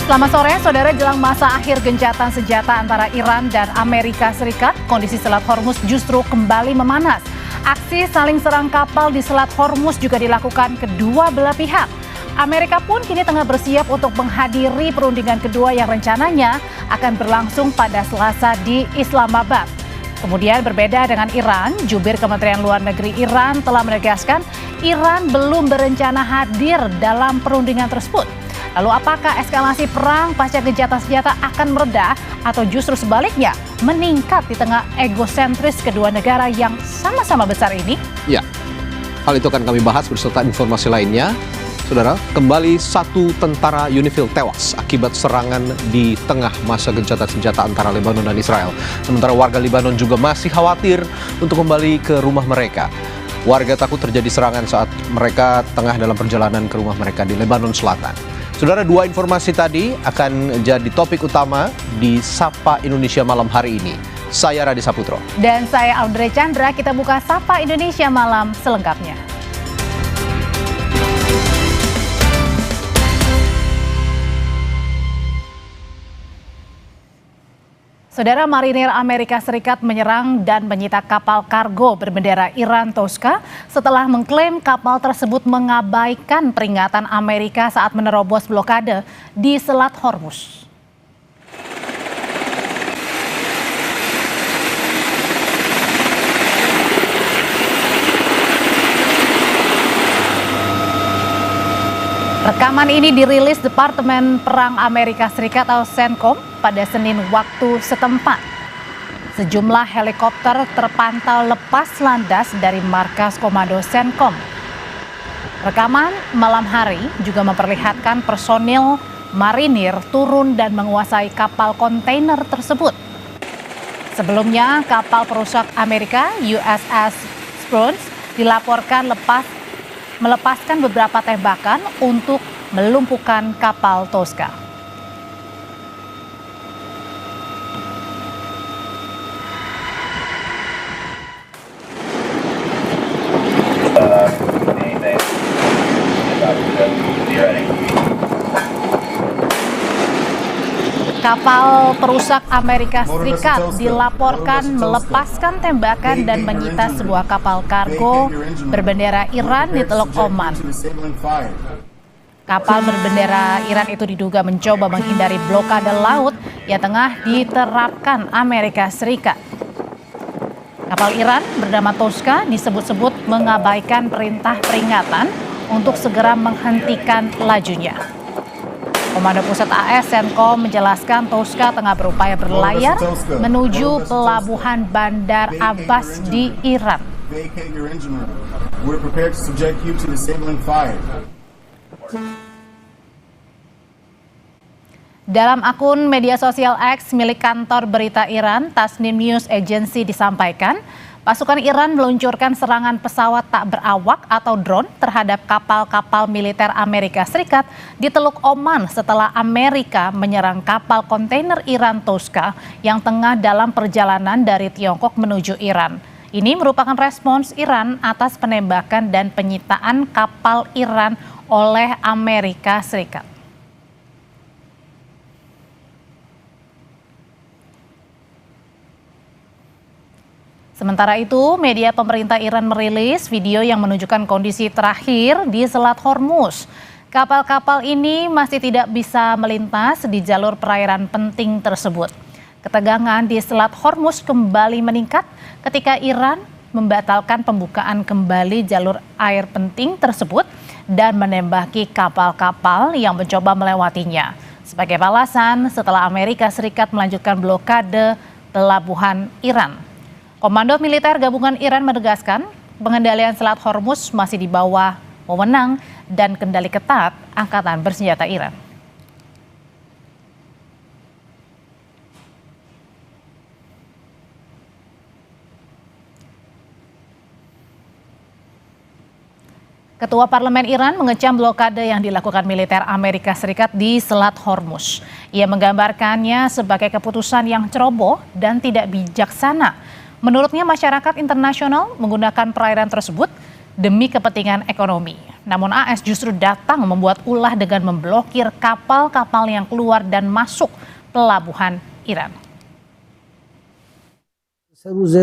Selamat sore, saudara. Jelang masa akhir gencatan senjata antara Iran dan Amerika Serikat, kondisi Selat Hormuz justru kembali memanas. Aksi saling serang kapal di Selat Hormuz juga dilakukan kedua belah pihak. Amerika pun kini tengah bersiap untuk menghadiri perundingan kedua yang rencananya akan berlangsung pada Selasa di Islamabad. Kemudian berbeda dengan Iran, jubir Kementerian Luar Negeri Iran telah menegaskan Iran belum berencana hadir dalam perundingan tersebut. Lalu apakah eskalasi perang pasca gencatan senjata akan mereda atau justru sebaliknya meningkat di tengah egosentris kedua negara yang sama-sama besar ini? Ya, hal itu akan kami bahas beserta informasi lainnya. Saudara, kembali satu tentara UNIFIL tewas akibat serangan di tengah masa gencatan senjata antara Lebanon dan Israel. Sementara warga Lebanon juga masih khawatir untuk kembali ke rumah mereka. Warga takut terjadi serangan saat mereka tengah dalam perjalanan ke rumah mereka di Lebanon Selatan. Saudara, dua informasi tadi akan jadi topik utama di Sapa Indonesia malam hari ini. Saya Radi Saputro. Dan saya Audrey Chandra, kita buka Sapa Indonesia malam selengkapnya. Saudara, marinir Amerika Serikat menyerang dan menyita kapal kargo berbendera Iran Tosca setelah mengklaim kapal tersebut mengabaikan peringatan Amerika saat menerobos blokade di Selat Hormuz. Rekaman ini dirilis Departemen Perang Amerika Serikat atau CENTCOM pada Senin waktu setempat. Sejumlah helikopter terpantau lepas landas dari markas komando CENTCOM. Rekaman malam hari juga memperlihatkan personil marinir turun dan menguasai kapal kontainer tersebut. Sebelumnya, kapal perusak Amerika USS Spruance dilaporkan melepaskan beberapa tembakan untuk melumpuhkan kapal Tosca. Kapal perusak Amerika Serikat dilaporkan melepaskan tembakan dan menyita sebuah kapal kargo berbendera Iran di Teluk Oman. Kapal berbendera Iran itu diduga mencoba menghindari blokade laut yang tengah diterapkan Amerika Serikat. Kapal Iran bernama Tosca disebut-sebut mengabaikan perintah peringatan untuk segera menghentikan lajunya. Komando Pusat AS CENTCOM menjelaskan Tosca tengah berupaya berlayar menuju pelabuhan Bandar Abbas di Iran. Dalam akun media sosial X milik kantor berita Iran, Tasnim News Agency disampaikan, pasukan Iran meluncurkan serangan pesawat tak berawak atau drone terhadap kapal-kapal militer Amerika Serikat di Teluk Oman setelah Amerika menyerang kapal kontainer Iran Tosca yang tengah dalam perjalanan dari Tiongkok menuju Iran. Ini merupakan respons Iran atas penembakan dan penyitaan kapal Iran oleh Amerika Serikat. Sementara itu, media pemerintah Iran merilis video yang menunjukkan kondisi terakhir di Selat Hormuz. Kapal-kapal ini masih tidak bisa melintas di jalur perairan penting tersebut. Ketegangan di Selat Hormuz kembali meningkat ketika Iran membatalkan pembukaan kembali jalur air penting tersebut dan menembaki kapal-kapal yang mencoba melewatinya. Sebagai balasan setelah Amerika Serikat melanjutkan blokade pelabuhan Iran. Komando Militer Gabungan Iran menegaskan pengendalian Selat Hormuz masih di bawah wewenang dan kendali ketat Angkatan Bersenjata Iran. Ketua Parlemen Iran mengecam blokade yang dilakukan militer Amerika Serikat di Selat Hormuz. Ia menggambarkannya sebagai keputusan yang ceroboh dan tidak bijaksana. Menurutnya masyarakat internasional menggunakan perairan tersebut demi kepentingan ekonomi. Namun AS justru datang membuat ulah dengan memblokir kapal-kapal yang keluar dan masuk pelabuhan Iran. سه روز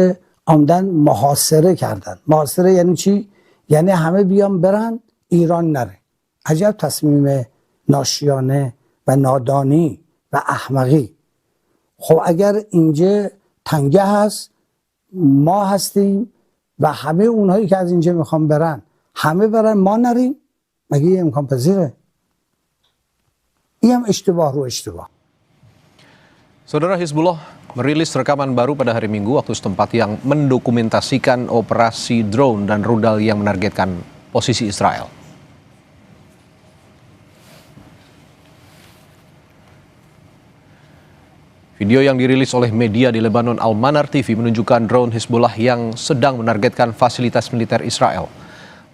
آمدن محاصره کردن. محاصره یعنی چی؟ یعنی همه بیان برن ایران نره. عجب تصمیم ناشیانه و نادانی و احمقی. خب اگر اینجا تنگه هست ما هستیم و همه اونهایی که از اینجا میخوان برن همه برن ما نریم، مگه یه امکان پذیره؟ این هم اشتباه رو اشتباه. Saudara, Hizbullah merilis rekaman baru pada hari Minggu waktu setempat yang mendokumentasikan operasi drone dan rudal yang menargetkan posisi Israel. Video yang dirilis oleh media di Lebanon Al-Manar TV menunjukkan drone Hizbullah yang sedang menargetkan fasilitas militer Israel.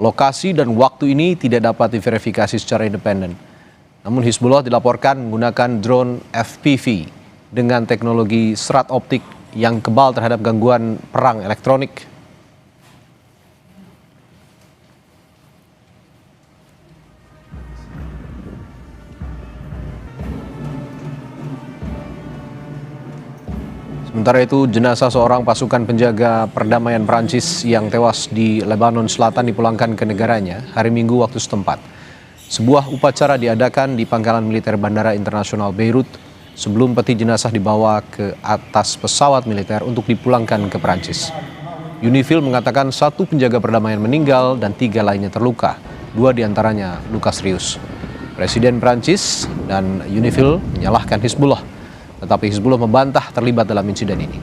Lokasi dan waktu ini tidak dapat diverifikasi secara independen. Namun Hizbullah dilaporkan menggunakan drone FPV dengan teknologi serat optik yang kebal terhadap gangguan perang elektronik. Sementara itu, jenazah seorang pasukan penjaga perdamaian Prancis yang tewas di Lebanon Selatan dipulangkan ke negaranya hari Minggu waktu setempat. Sebuah upacara diadakan di pangkalan militer Bandara Internasional Beirut sebelum peti jenazah dibawa ke atas pesawat militer untuk dipulangkan ke Prancis. UNIFIL mengatakan 1 penjaga perdamaian meninggal dan 3 lainnya terluka, 2 diantaranya luka serius. Presiden Prancis dan UNIFIL menyalahkan Hizbullah, tetapi Hizbullah membantah terlibat dalam insiden ini.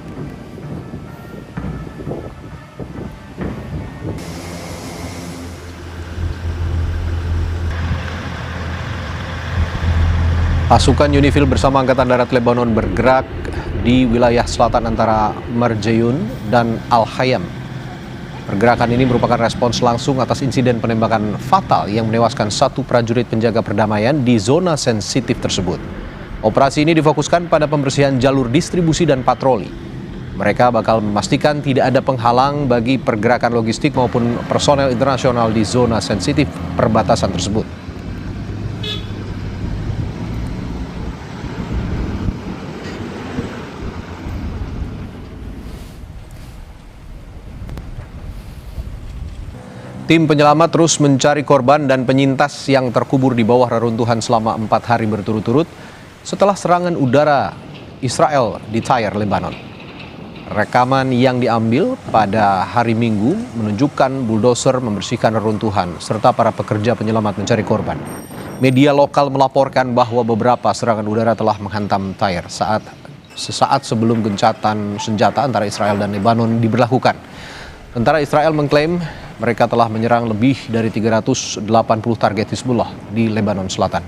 Pasukan UNIFIL bersama Angkatan Darat Lebanon bergerak di wilayah selatan antara Marjayun dan Al-Hayam. Pergerakan ini merupakan respons langsung atas insiden penembakan fatal yang menewaskan 1 prajurit penjaga perdamaian di zona sensitif tersebut. Operasi ini difokuskan pada pembersihan jalur distribusi dan patroli. Mereka bakal memastikan tidak ada penghalang bagi pergerakan logistik maupun personel internasional di zona sensitif perbatasan tersebut. Tim penyelamat terus mencari korban dan penyintas yang terkubur di bawah reruntuhan selama 4 hari berturut-turut setelah serangan udara Israel di Tyre, Lebanon. Rekaman yang diambil pada hari Minggu menunjukkan bulldozer membersihkan reruntuhan serta para pekerja penyelamat mencari korban. Media lokal melaporkan bahwa beberapa serangan udara telah menghantam Tyre sesaat sebelum gencatan senjata antara Israel dan Lebanon diberlakukan. Tentara Israel mengklaim mereka telah menyerang lebih dari 380 target Hizbullah di Lebanon Selatan.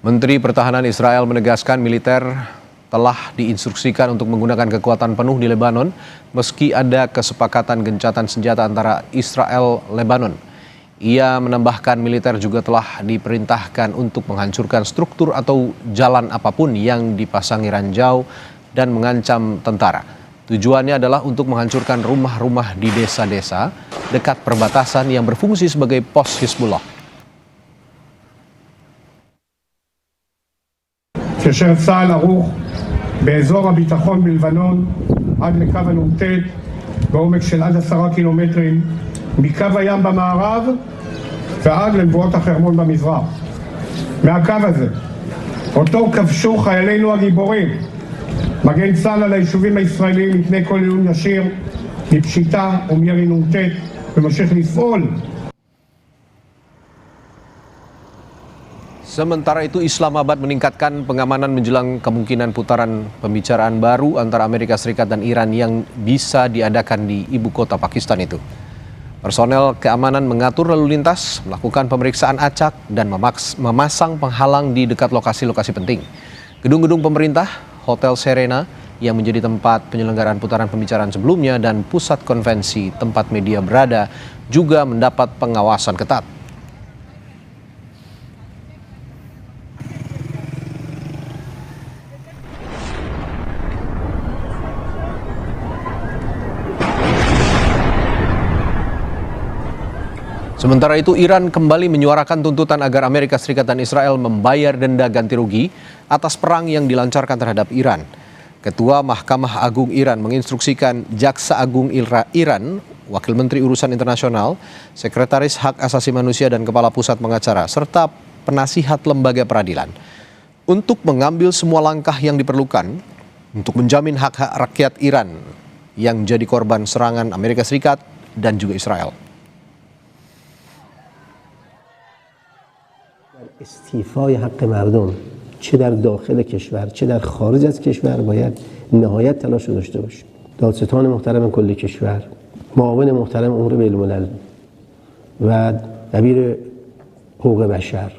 Menteri Pertahanan Israel menegaskan militer telah diinstruksikan untuk menggunakan kekuatan penuh di Lebanon meski ada kesepakatan gencatan senjata antara Israel-Lebanon. Ia menambahkan militer juga telah diperintahkan untuk menghancurkan struktur atau jalan apapun yang dipasangi ranjau dan mengancam tentara. Tujuannya adalah untuk menghancurkan rumah-rumah di desa-desa dekat perbatasan yang berfungsi sebagai pos Hizbullah. כאשר צה"ל ערוך באזור הביטחון בלבנון עד לקו הנ"ט בעומק של עד 10 קילומטרים מקו הים במערב ועד למבואות החרמון במזרח. מהקו הזה, אותו כבשו חיילינו הגיבורים, מגן צה"ל על היישובים הישראלים מפני כל איום ישיר, מפשיטה ומירי נ"ט, וממשיך לפעול. Sementara itu, Islamabad meningkatkan pengamanan menjelang kemungkinan putaran pembicaraan baru antara Amerika Serikat dan Iran yang bisa diadakan di ibu kota Pakistan itu. Personel keamanan mengatur lalu lintas, melakukan pemeriksaan acak, dan memasang penghalang di dekat lokasi-lokasi penting. Gedung-gedung pemerintah, Hotel Serena yang menjadi tempat penyelenggaraan putaran pembicaraan sebelumnya, dan pusat konvensi tempat media berada juga mendapat pengawasan ketat. Sementara itu, Iran kembali menyuarakan tuntutan agar Amerika Serikat dan Israel membayar denda ganti rugi atas perang yang dilancarkan terhadap Iran. Ketua Mahkamah Agung Iran menginstruksikan Jaksa Agung Iran, Wakil Menteri Urusan Internasional, Sekretaris Hak Asasi Manusia dan Kepala Pusat Pengacara, serta penasihat lembaga peradilan untuk mengambil semua langkah yang diperlukan untuk menjamin hak-hak rakyat Iran yang jadi korban serangan Amerika Serikat dan juga Israel. استیفای حق مردم چه در داخل کشور چه در خارج از کشور باید نهایت تلاش داشته باشیم. دادستان محترم کل کشور، معاون محترم امور بین الملل و دبیر حقوق بشر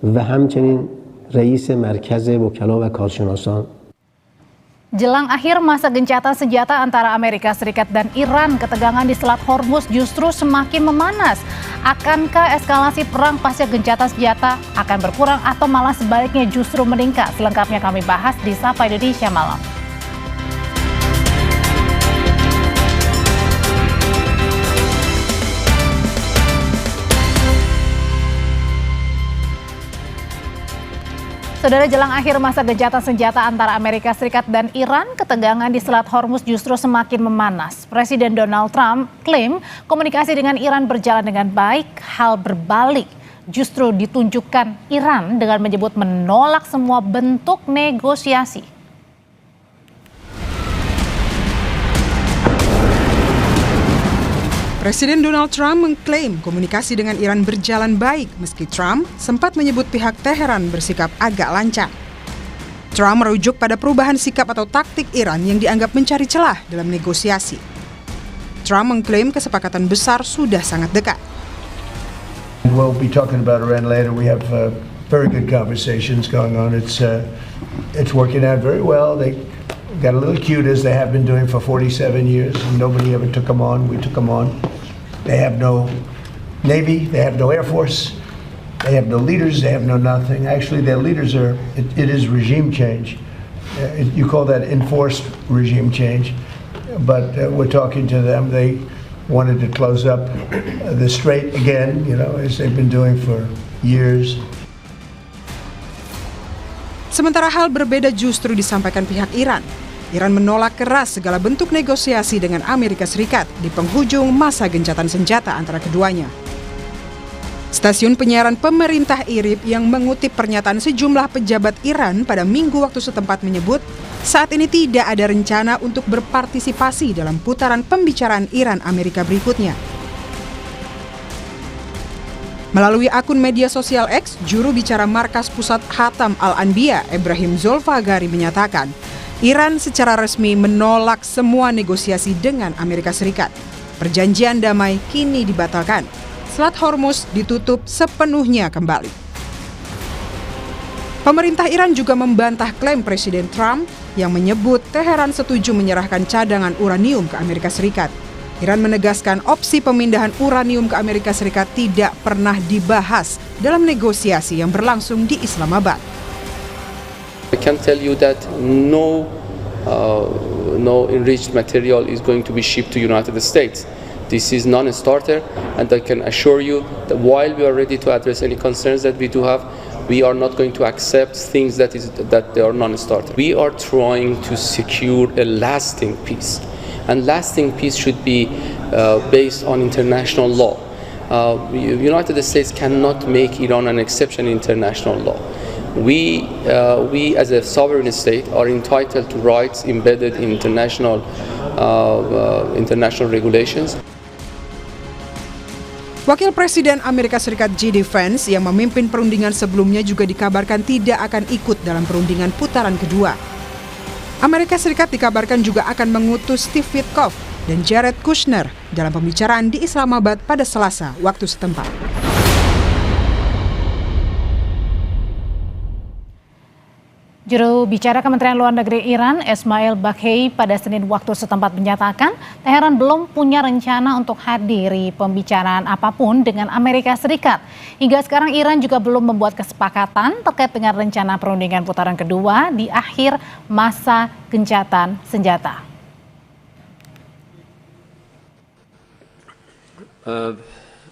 و همچنین رئیس مرکز وکلا و کارشناسان. Jelang akhir masa gencatan senjata antara Amerika Serikat dan Iran, ketegangan di Selat Hormuz justru semakin memanas. Akankah eskalasi perang pasca gencatan senjata akan berkurang atau malah sebaliknya justru meningkat? Selengkapnya kami bahas di Sapa Indonesia Malam. Saudara, jelang akhir masa gencatan senjata antara Amerika Serikat dan Iran, ketegangan di Selat Hormuz justru semakin memanas. Presiden Donald Trump klaim komunikasi dengan Iran berjalan dengan baik, hal berbalik justru ditunjukkan Iran dengan menyebut menolak semua bentuk negosiasi. Presiden Donald Trump mengklaim komunikasi dengan Iran berjalan baik meski Trump sempat menyebut pihak Teheran bersikap agak lancang. Trump merujuk pada perubahan sikap atau taktik Iran yang dianggap mencari celah dalam negosiasi. Trump mengklaim kesepakatan besar sudah sangat dekat. We'll be talking about Iran later. We have very good conversations going on. It's working out very well. They got a little cute as they have been doing for 47 years. Nobody ever took them on. We took them on. They have no Navy. They have no Air Force. They have no leaders. They have no nothing. Actually, their leaders are, it is regime change. You call that enforced regime change. But we're talking to them. They wanted to close up the strait again, you know, as they've been doing for years. Sementara hal berbeda justru disampaikan pihak Iran. Iran menolak keras segala bentuk negosiasi dengan Amerika Serikat di penghujung masa gencatan senjata antara keduanya. Stasiun penyiaran pemerintah IRIB yang mengutip pernyataan sejumlah pejabat Iran pada Minggu waktu setempat menyebut saat ini tidak ada rencana untuk berpartisipasi dalam putaran pembicaraan Iran-Amerika berikutnya. Melalui akun media sosial X, juru bicara Markas Pusat Khatam Al-Anbiya, Ibrahim Zulfagari menyatakan, Iran secara resmi menolak semua negosiasi dengan Amerika Serikat. Perjanjian damai kini dibatalkan. Selat Hormuz ditutup sepenuhnya kembali. Pemerintah Iran juga membantah klaim Presiden Trump yang menyebut Teheran setuju menyerahkan cadangan uranium ke Amerika Serikat. Iran menegaskan opsi pemindahan uranium ke Amerika Serikat tidak pernah dibahas dalam negosiasi yang berlangsung di Islamabad. I can tell you that no enriched material is going to be shipped to United States. This is non-starter, and I can assure you that while we are ready to address any concerns that we do have, we are not going to accept things that they are non-starter. We are trying to secure a lasting peace, and lasting peace should be based on international law. United States cannot make Iran an exception in international law. We as a sovereign state are entitled to rights embedded in international regulations. Wakil Presiden Amerika Serikat J.D. Vance yang memimpin perundingan sebelumnya juga dikabarkan tidak akan ikut dalam perundingan putaran kedua. Amerika Serikat dikabarkan juga akan mengutus Steve Witkoff dan Jared Kushner dalam pembicaraan di Islamabad pada Selasa waktu setempat. Juru bicara Kementerian Luar Negeri Iran, Esmail Baghei, pada Senin waktu setempat menyatakan Teheran belum punya rencana untuk hadiri pembicaraan apapun dengan Amerika Serikat. Hingga sekarang Iran juga belum membuat kesepakatan terkait dengan rencana perundingan putaran kedua di akhir masa gencatan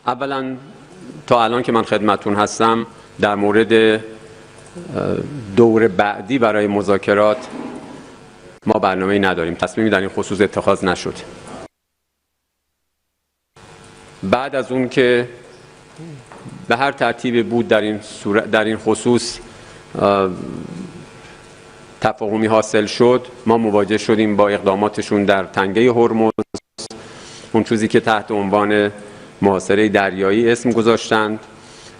اولا تا الان که من خدمتتون هستم در مورد دور بعدی برای مذاکرات ما برنامه‌ای نداریم. تصمیمی در این خصوص اتخاذ نشد. بعد از اون که به هر ترتیبی بود در این خصوص تفاهمی حاصل شد، ما مواجه شدیم با اقداماتشون در تنگه هرمز، اون چیزی که تحت عنوان محاصره دریایی اسم گذاشتند.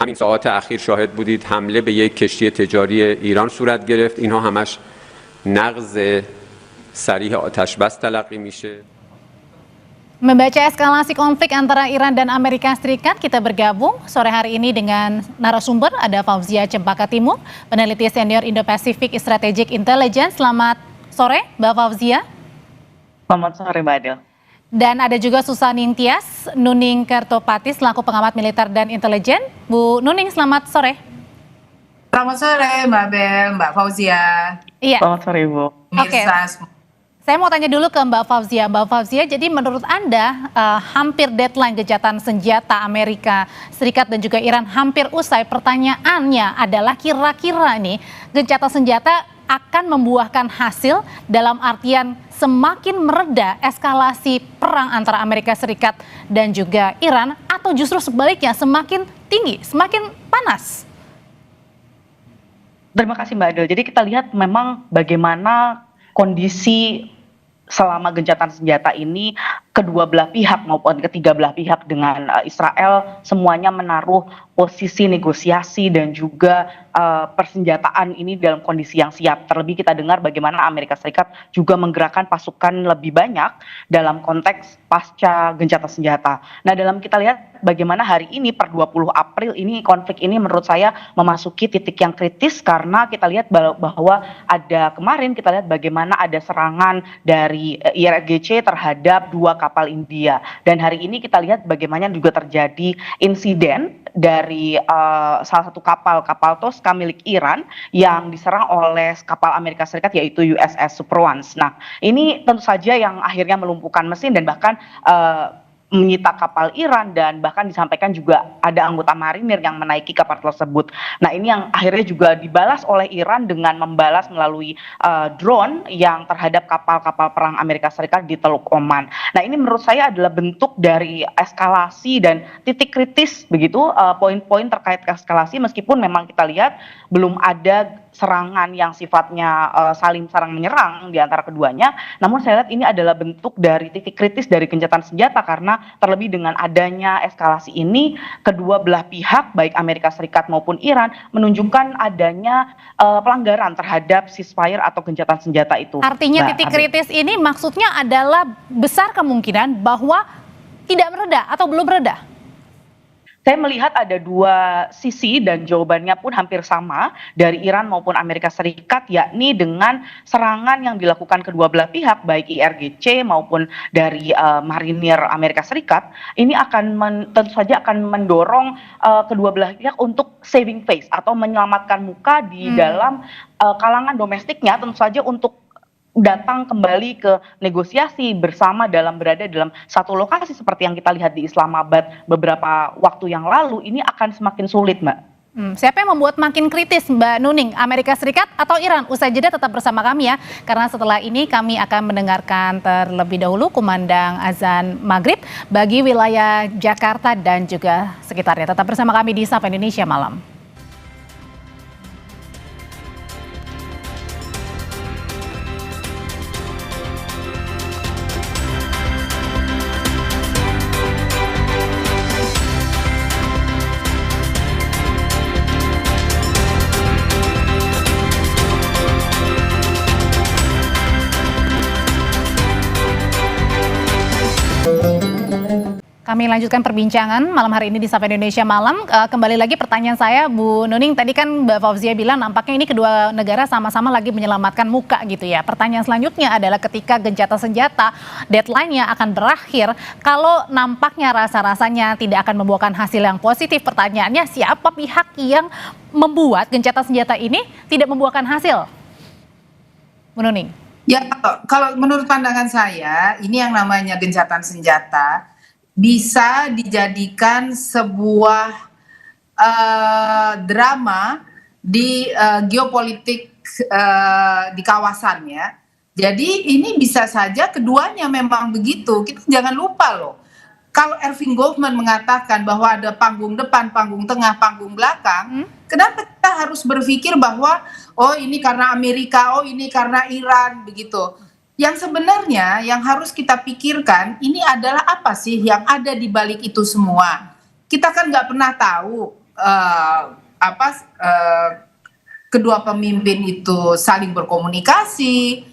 همین ساعات اخیر شاهد بودید حمله به یک کشتی تجاری ایران صورت گرفت. اینها همش نقض صریح آتش بس تلقی میشه. Membaca eskalasi konflik antara Iran dan Amerika Serikat, kita bergabung sore hari ini dengan narasumber, ada Fauzia Cempaka Timur, peneliti senior Indo-Pacific Strategic Intelligence. Selamat sore, Mbak Fauzia. Selamat sore, Mbak Adel. Dan ada juga Susaning Tias, Nuning Kertopati, selaku pengamat militer dan intelijen. Bu Nuning, selamat sore. Selamat sore, Mbak Bel, Mbak Fauzia. Iya. Selamat sore, Ibu. Oke. Saya mau tanya dulu ke Mbak Fauzia. Mbak Fauzia, jadi menurut Anda hampir deadline gencatan senjata Amerika Serikat dan juga Iran hampir usai. Pertanyaannya adalah kira-kira nih gencatan senjata akan membuahkan hasil dalam artian semakin mereda eskalasi perang antara Amerika Serikat dan juga Iran, atau justru sebaliknya semakin tinggi, semakin panas? Terima kasih, Mbak Adel. Jadi kita lihat memang bagaimana kondisi selama gencatan senjata ini kedua belah pihak maupun ketiga belah pihak dengan Israel semuanya menaruh posisi negosiasi dan juga persenjataan ini dalam kondisi yang siap. Terlebih kita dengar bagaimana Amerika Serikat juga menggerakkan pasukan lebih banyak dalam konteks pasca gencatan senjata. Nah, dalam kita lihat bagaimana hari ini per 20 April ini konflik ini menurut saya memasuki titik yang kritis karena kita lihat bahwa ada kemarin kita lihat bagaimana ada serangan dari IRGC terhadap 2 kapal India, dan hari ini kita lihat bagaimana juga terjadi insiden dari salah satu kapal Tosca milik Iran yang diserang oleh kapal Amerika Serikat yaitu USS Superwans. Nah, ini tentu saja yang akhirnya melumpuhkan mesin dan bahkan menyita kapal Iran, dan bahkan disampaikan juga ada anggota marinir yang menaiki kapal tersebut. Nah, ini yang akhirnya juga dibalas oleh Iran dengan membalas melalui drone yang terhadap kapal-kapal perang Amerika Serikat di Teluk Oman. Nah, ini menurut saya adalah bentuk dari eskalasi dan titik kritis begitu, poin-poin terkait eskalasi, meskipun memang kita lihat belum ada serangan yang sifatnya saling serang menyerang di antara keduanya, namun saya lihat ini adalah bentuk dari titik kritis dari gencatan senjata karena terlebih dengan adanya eskalasi ini kedua belah pihak baik Amerika Serikat maupun Iran menunjukkan adanya pelanggaran terhadap ceasefire atau gencatan senjata itu. Artinya titik kritis ini maksudnya adalah besar kemungkinan bahwa tidak mereda atau belum mereda. Saya melihat ada dua sisi dan jawabannya pun hampir sama dari Iran maupun Amerika Serikat, yakni dengan serangan yang dilakukan kedua belah pihak baik IRGC maupun dari marinir Amerika Serikat, ini akan tentu saja akan mendorong kedua belah pihak untuk saving face atau menyelamatkan muka di dalam kalangan domestiknya, tentu saja untuk datang kembali ke negosiasi bersama berada dalam satu lokasi seperti yang kita lihat di Islamabad beberapa waktu yang lalu. Ini akan semakin sulit, Mbak. Siapa yang membuat makin kritis, Mbak Nuning? Amerika Serikat atau Iran? Usai jeda tetap bersama kami ya, karena setelah ini kami akan mendengarkan terlebih dahulu kumandang azan maghrib bagi wilayah Jakarta dan juga sekitarnya. Tetap bersama kami di Sapa Indonesia Malam. Kami lanjutkan perbincangan malam hari ini di Sapa Indonesia Malam. Kembali lagi pertanyaan saya, Bu Nuning. Tadi kan Mbak Fauzia bilang nampaknya ini kedua negara sama-sama lagi menyelamatkan muka gitu ya. Pertanyaan selanjutnya adalah ketika gencatan senjata deadline-nya akan berakhir, kalau nampaknya rasa-rasanya tidak akan membuahkan hasil yang positif, pertanyaannya siapa pihak yang membuat gencatan senjata ini tidak membuahkan hasil? Bu Nuning. Ya, kalau menurut pandangan saya, ini yang namanya gencatan senjata bisa dijadikan sebuah drama di geopolitik di kawasan ya. Jadi ini bisa saja keduanya memang begitu. Kita jangan lupa loh. Kalau Erving Goffman mengatakan bahwa ada panggung depan, panggung tengah, panggung belakang, kenapa kita harus berpikir bahwa oh ini karena Amerika, oh ini karena Iran begitu. Yang sebenarnya yang harus kita pikirkan ini adalah apa sih yang ada di balik itu semua. Kita kan nggak pernah tahu kedua pemimpin itu saling berkomunikasi,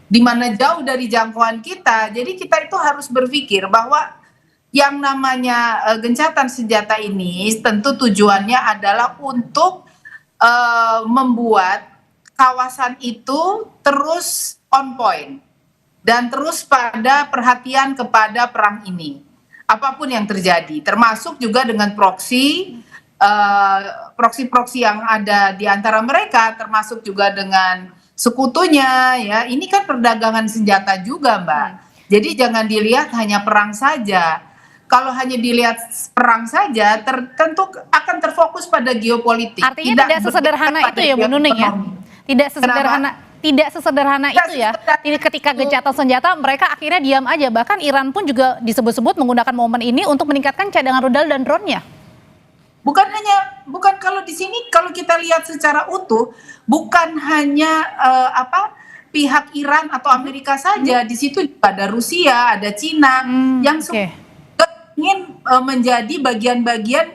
di mana jauh dari jangkauan kita. Jadi kita itu harus berpikir bahwa yang namanya gencatan senjata ini tentu tujuannya adalah untuk membuat kawasan itu terus on point dan terus pada perhatian kepada perang ini. Apapun yang terjadi, termasuk juga dengan proksi yang ada di antara mereka, termasuk juga dengan sekutunya ya. Ini kan perdagangan senjata juga, Mbak. Jadi jangan dilihat hanya perang saja. Kalau hanya dilihat perang saja, tentu akan terfokus pada geopolitik. Artinya tidak sesederhana itu ya, Bu Nuning ya? Tidak sesederhana itu ya. Ketika gencatan senjata, mereka akhirnya diam aja. Bahkan Iran pun juga disebut-sebut menggunakan momen ini untuk meningkatkan cadangan rudal dan drone-nya. Bukan kalau di sini kalau kita lihat secara utuh, bukan hanya pihak Iran atau Amerika saja, di situ ada Rusia, ada Cina yang ingin menjadi bagian-bagian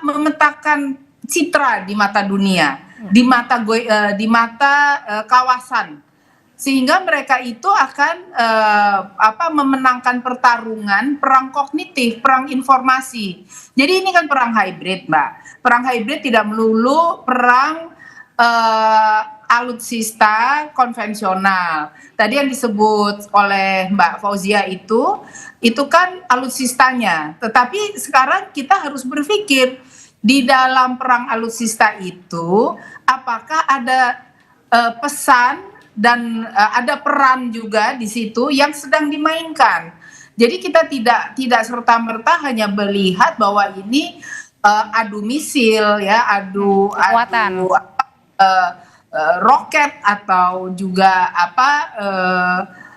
memetakan citra di mata dunia, di mata kawasan, sehingga mereka itu akan memenangkan pertarungan perang kognitif, perang informasi. Jadi ini kan perang hybrid, Mbak. Perang hybrid tidak melulu perang alutsista konvensional. Tadi yang disebut oleh Mbak Fauzia itu kan alutsistanya. Tetapi sekarang kita harus berpikir di dalam perang alutsista itu apakah ada pesan dan ada peran juga di situ yang sedang dimainkan. Jadi kita tidak serta-merta hanya melihat bahwa ini adu misil ya, adu roket atau juga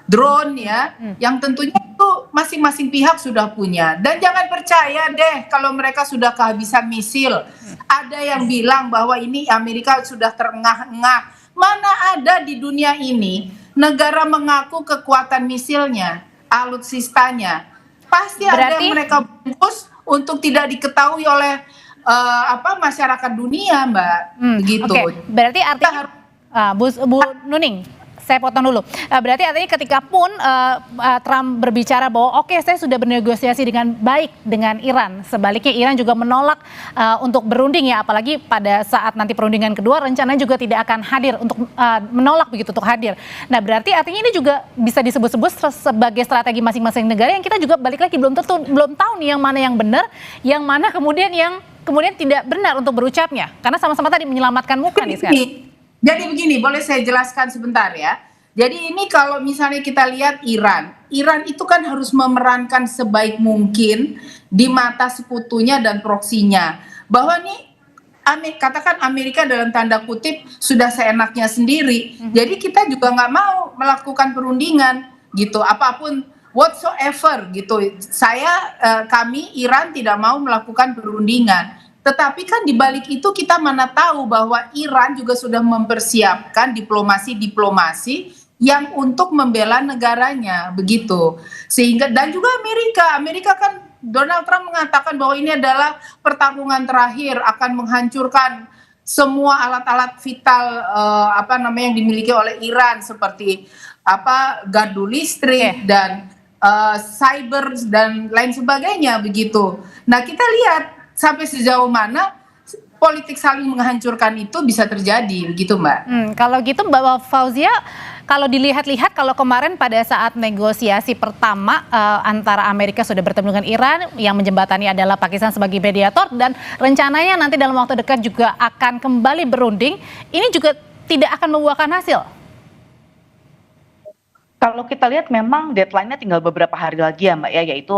drone ya, yang tentunya itu masing-masing pihak sudah punya. Dan jangan percaya deh kalau mereka sudah kehabisan misil. Ada yang bilang bahwa ini Amerika sudah terengah-engah. Mana ada di dunia ini negara mengaku kekuatan misilnya, alutsistanya. Pasti ada yang mereka bungkus untuk tidak diketahui oleh masyarakat dunia, Mbak. Begitu. Berarti artinya Bu Nuning, saya potong dulu. Berarti artinya ketika pun Trump berbicara bahwa oke, saya sudah bernegosiasi dengan baik dengan Iran, sebaliknya Iran juga menolak untuk berunding ya, apalagi pada saat nanti perundingan kedua rencananya juga tidak akan hadir untuk menolak begitu untuk hadir. Nah, berarti artinya ini juga bisa disebut-sebut sebagai strategi masing-masing negara yang kita juga balik lagi belum tahu nih yang mana yang benar, yang mana kemudian tidak benar untuk berucapnya, karena sama-sama tadi menyelamatkan muka nih sekarang. Jadi begini, boleh saya jelaskan sebentar ya. Jadi ini kalau misalnya kita lihat Iran itu kan harus memerankan sebaik mungkin di mata sekutunya dan proksinya. Bahwa nih katakan Amerika dalam tanda kutip sudah seenaknya sendiri. Jadi kita juga nggak mau melakukan perundingan gitu, apapun whatsoever gitu. Kami Iran tidak mau melakukan perundingan. Tetapi kan di balik itu kita mana tahu bahwa Iran juga sudah mempersiapkan diplomasi yang untuk membela negaranya begitu. Sehingga dan juga Amerika kan Donald Trump mengatakan bahwa ini adalah pertarungan terakhir, akan menghancurkan semua alat-alat vital yang dimiliki oleh Iran seperti gardu listrik dan cyber dan lain sebagainya begitu. Nah, kita lihat sampai sejauh mana politik saling menghancurkan itu bisa terjadi, begitu Mbak. Kalau gitu Mbak Fauzia, kalau dilihat-lihat kalau kemarin pada saat negosiasi pertama antara Amerika sudah bertemu dengan Iran, yang menjembatani adalah Pakistan sebagai mediator, dan rencananya nanti dalam waktu dekat juga akan kembali berunding, ini juga tidak akan membuahkan hasil. Kalau kita lihat memang deadline-nya tinggal beberapa hari lagi ya Mbak ya, yaitu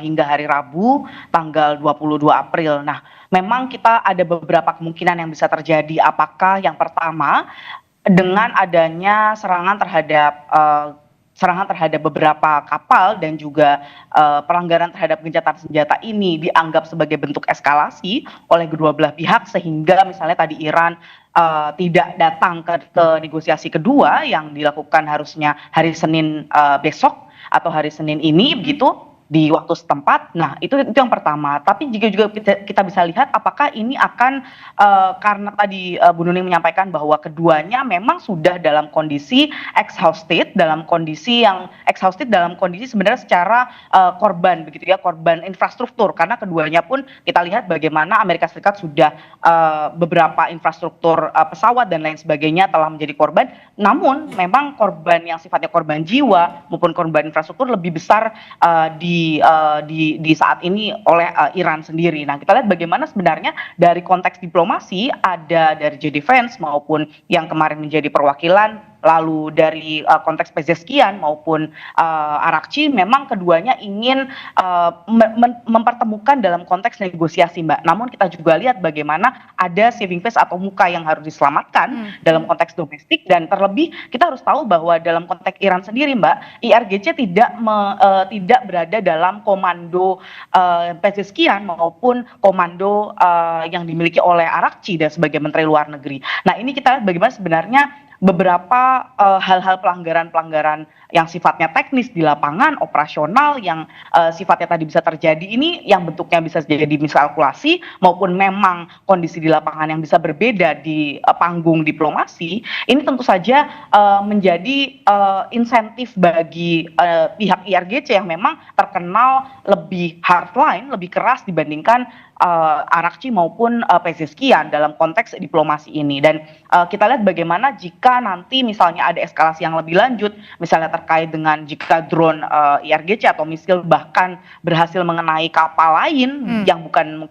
hingga hari Rabu tanggal 22 April. Nah, memang kita ada beberapa kemungkinan yang bisa terjadi. Apakah yang pertama, dengan adanya serangan terhadap beberapa kapal dan juga pelanggaran terhadap gencatan senjata ini dianggap sebagai bentuk eskalasi oleh kedua belah pihak, sehingga misalnya tadi Iran tidak datang ke negosiasi kedua yang dilakukan harusnya hari Senin besok atau hari Senin ini begitu di waktu setempat. Nah, itu yang pertama. Tapi juga kita bisa lihat apakah ini akan karena tadi Bu Nuning menyampaikan bahwa keduanya memang sudah dalam kondisi exhausted dalam kondisi sebenarnya secara korban begitu ya, korban infrastruktur, karena keduanya pun kita lihat bagaimana Amerika Serikat sudah beberapa infrastruktur pesawat dan lain sebagainya telah menjadi korban. Namun memang korban yang sifatnya korban jiwa maupun korban infrastruktur lebih besar di saat ini oleh Iran sendiri. Nah, kita lihat bagaimana sebenarnya dari konteks diplomasi, ada dari JD Vance maupun yang kemarin menjadi perwakilan, lalu dari konteks Pezeshkian maupun Arakci, memang keduanya ingin mempertemukan dalam konteks negosiasi, Mbak. Namun kita juga lihat bagaimana ada saving face atau muka yang harus diselamatkan dalam konteks domestik, dan terlebih kita harus tahu bahwa dalam konteks Iran sendiri, Mbak, IRGC tidak berada dalam komando Pezeshkian maupun komando yang dimiliki oleh Arakci dan sebagai Menteri Luar Negeri. Nah, ini kita lihat bagaimana sebenarnya beberapa hal-hal pelanggaran yang sifatnya teknis di lapangan, operasional, yang sifatnya tadi bisa terjadi ini, yang bentuknya bisa jadi miskalkulasi maupun memang kondisi di lapangan yang bisa berbeda di panggung diplomasi. Ini tentu saja menjadi insentif bagi pihak IRGC yang memang terkenal lebih hardline, lebih keras dibandingkan Arakci maupun Pezeshkian dalam konteks diplomasi ini. Dan kita lihat bagaimana jika nanti misalnya ada eskalasi yang lebih lanjut, misalnya terkait dengan jika drone IRGC atau misil bahkan berhasil mengenai kapal lain yang bukan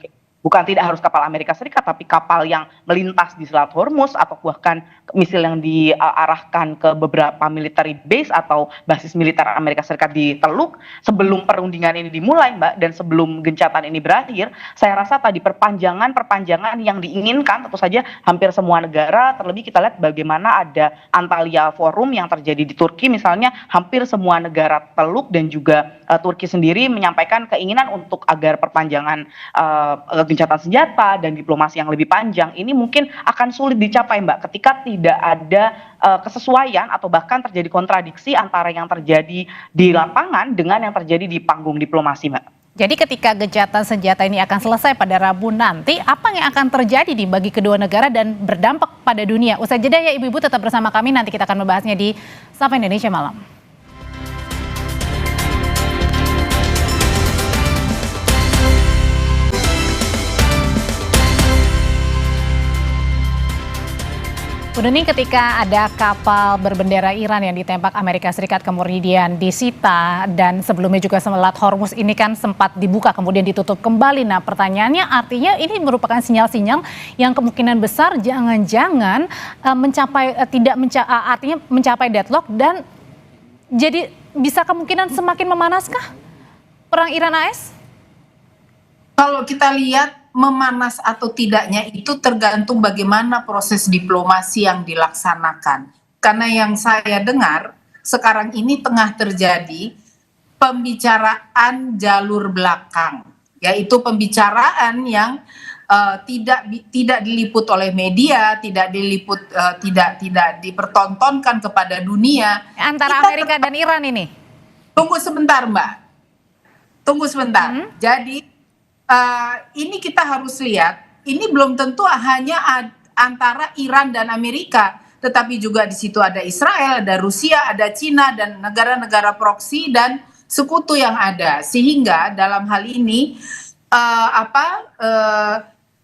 tidak harus kapal Amerika Serikat, tapi kapal yang melintas di Selat Hormuz, atau bahkan misil yang diarahkan ke beberapa military base atau basis militer Amerika Serikat di Teluk, sebelum perundingan ini dimulai, Mbak, dan sebelum gencatan ini berakhir, saya rasa tadi perpanjangan yang diinginkan tentu saja hampir semua negara, terlebih kita lihat bagaimana ada Antalya Forum yang terjadi di Turki misalnya, hampir semua negara Teluk dan juga Turki sendiri menyampaikan keinginan untuk agar perpanjangan gencatan senjata dan diplomasi yang lebih panjang ini mungkin akan sulit dicapai, Mbak, ketika tidak ada kesesuaian atau bahkan terjadi kontradiksi antara yang terjadi di lapangan dengan yang terjadi di panggung diplomasi, Mbak. Jadi ketika gencatan senjata ini akan selesai pada Rabu nanti, apa yang akan terjadi bagi kedua negara dan berdampak pada dunia? Usai jeda ya Ibu-Ibu, tetap bersama kami, nanti kita akan membahasnya di Sapa Indonesia Malam. Bu Nuning, ketika ada kapal berbendera Iran yang ditembak Amerika Serikat kemudian disita, dan sebelumnya juga Selat Hormuz ini kan sempat dibuka kemudian ditutup kembali. Nah, pertanyaannya artinya ini merupakan sinyal-sinyal yang kemungkinan besar jangan-jangan mencapai deadlock, dan jadi bisa kemungkinan semakin memanaskah perang Iran AS? Kalau kita lihat memanas atau tidaknya itu tergantung bagaimana proses diplomasi yang dilaksanakan. Karena yang saya dengar sekarang ini tengah terjadi pembicaraan jalur belakang, yaitu pembicaraan yang tidak diliput oleh media, tidak dipertontonkan kepada dunia. Antara Amerika dan Iran ini. Tunggu sebentar, Mbak. Tunggu sebentar. Jadi ini kita harus lihat, ini belum tentu hanya antara Iran dan Amerika, tetapi juga di situ ada Israel, ada Rusia, ada Cina, dan negara-negara proksi dan sekutu yang ada. Sehingga dalam hal ini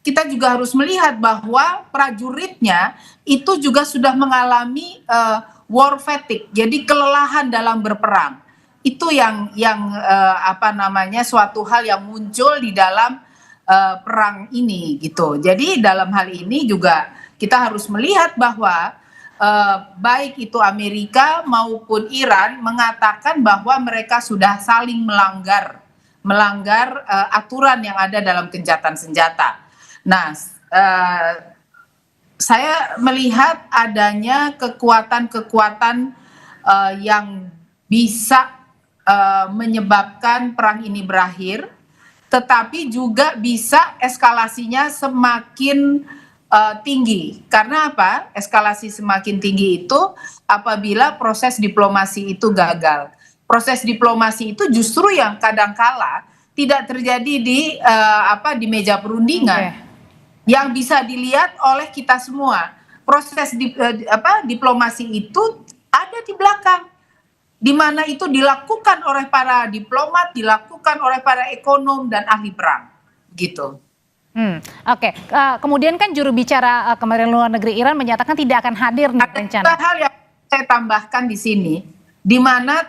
kita juga harus melihat bahwa prajuritnya itu juga sudah mengalami war fatigue, jadi kelelahan dalam berperang. Itu yang suatu hal yang muncul di dalam perang ini gitu. Jadi dalam hal ini juga kita harus melihat bahwa baik itu Amerika maupun Iran mengatakan bahwa mereka sudah saling melanggar aturan yang ada dalam gencatan senjata. Nah, saya melihat adanya kekuatan-kekuatan yang bisa menyebabkan perang ini berakhir, tetapi juga bisa eskalasinya semakin tinggi. Karena apa? Eskalasi semakin tinggi itu apabila proses diplomasi itu gagal. Proses diplomasi itu justru yang kadangkala tidak terjadi di meja perundingan. Yang bisa dilihat oleh kita semua. Proses diplomasi itu ada di belakang, di mana itu dilakukan oleh para diplomat, dilakukan oleh para ekonom dan ahli perang, gitu. Oke. Kemudian kan juru bicara Kementerian Luar Negeri Iran menyatakan tidak akan hadir nih rencana. Ada hal yang saya tambahkan di sini, di mana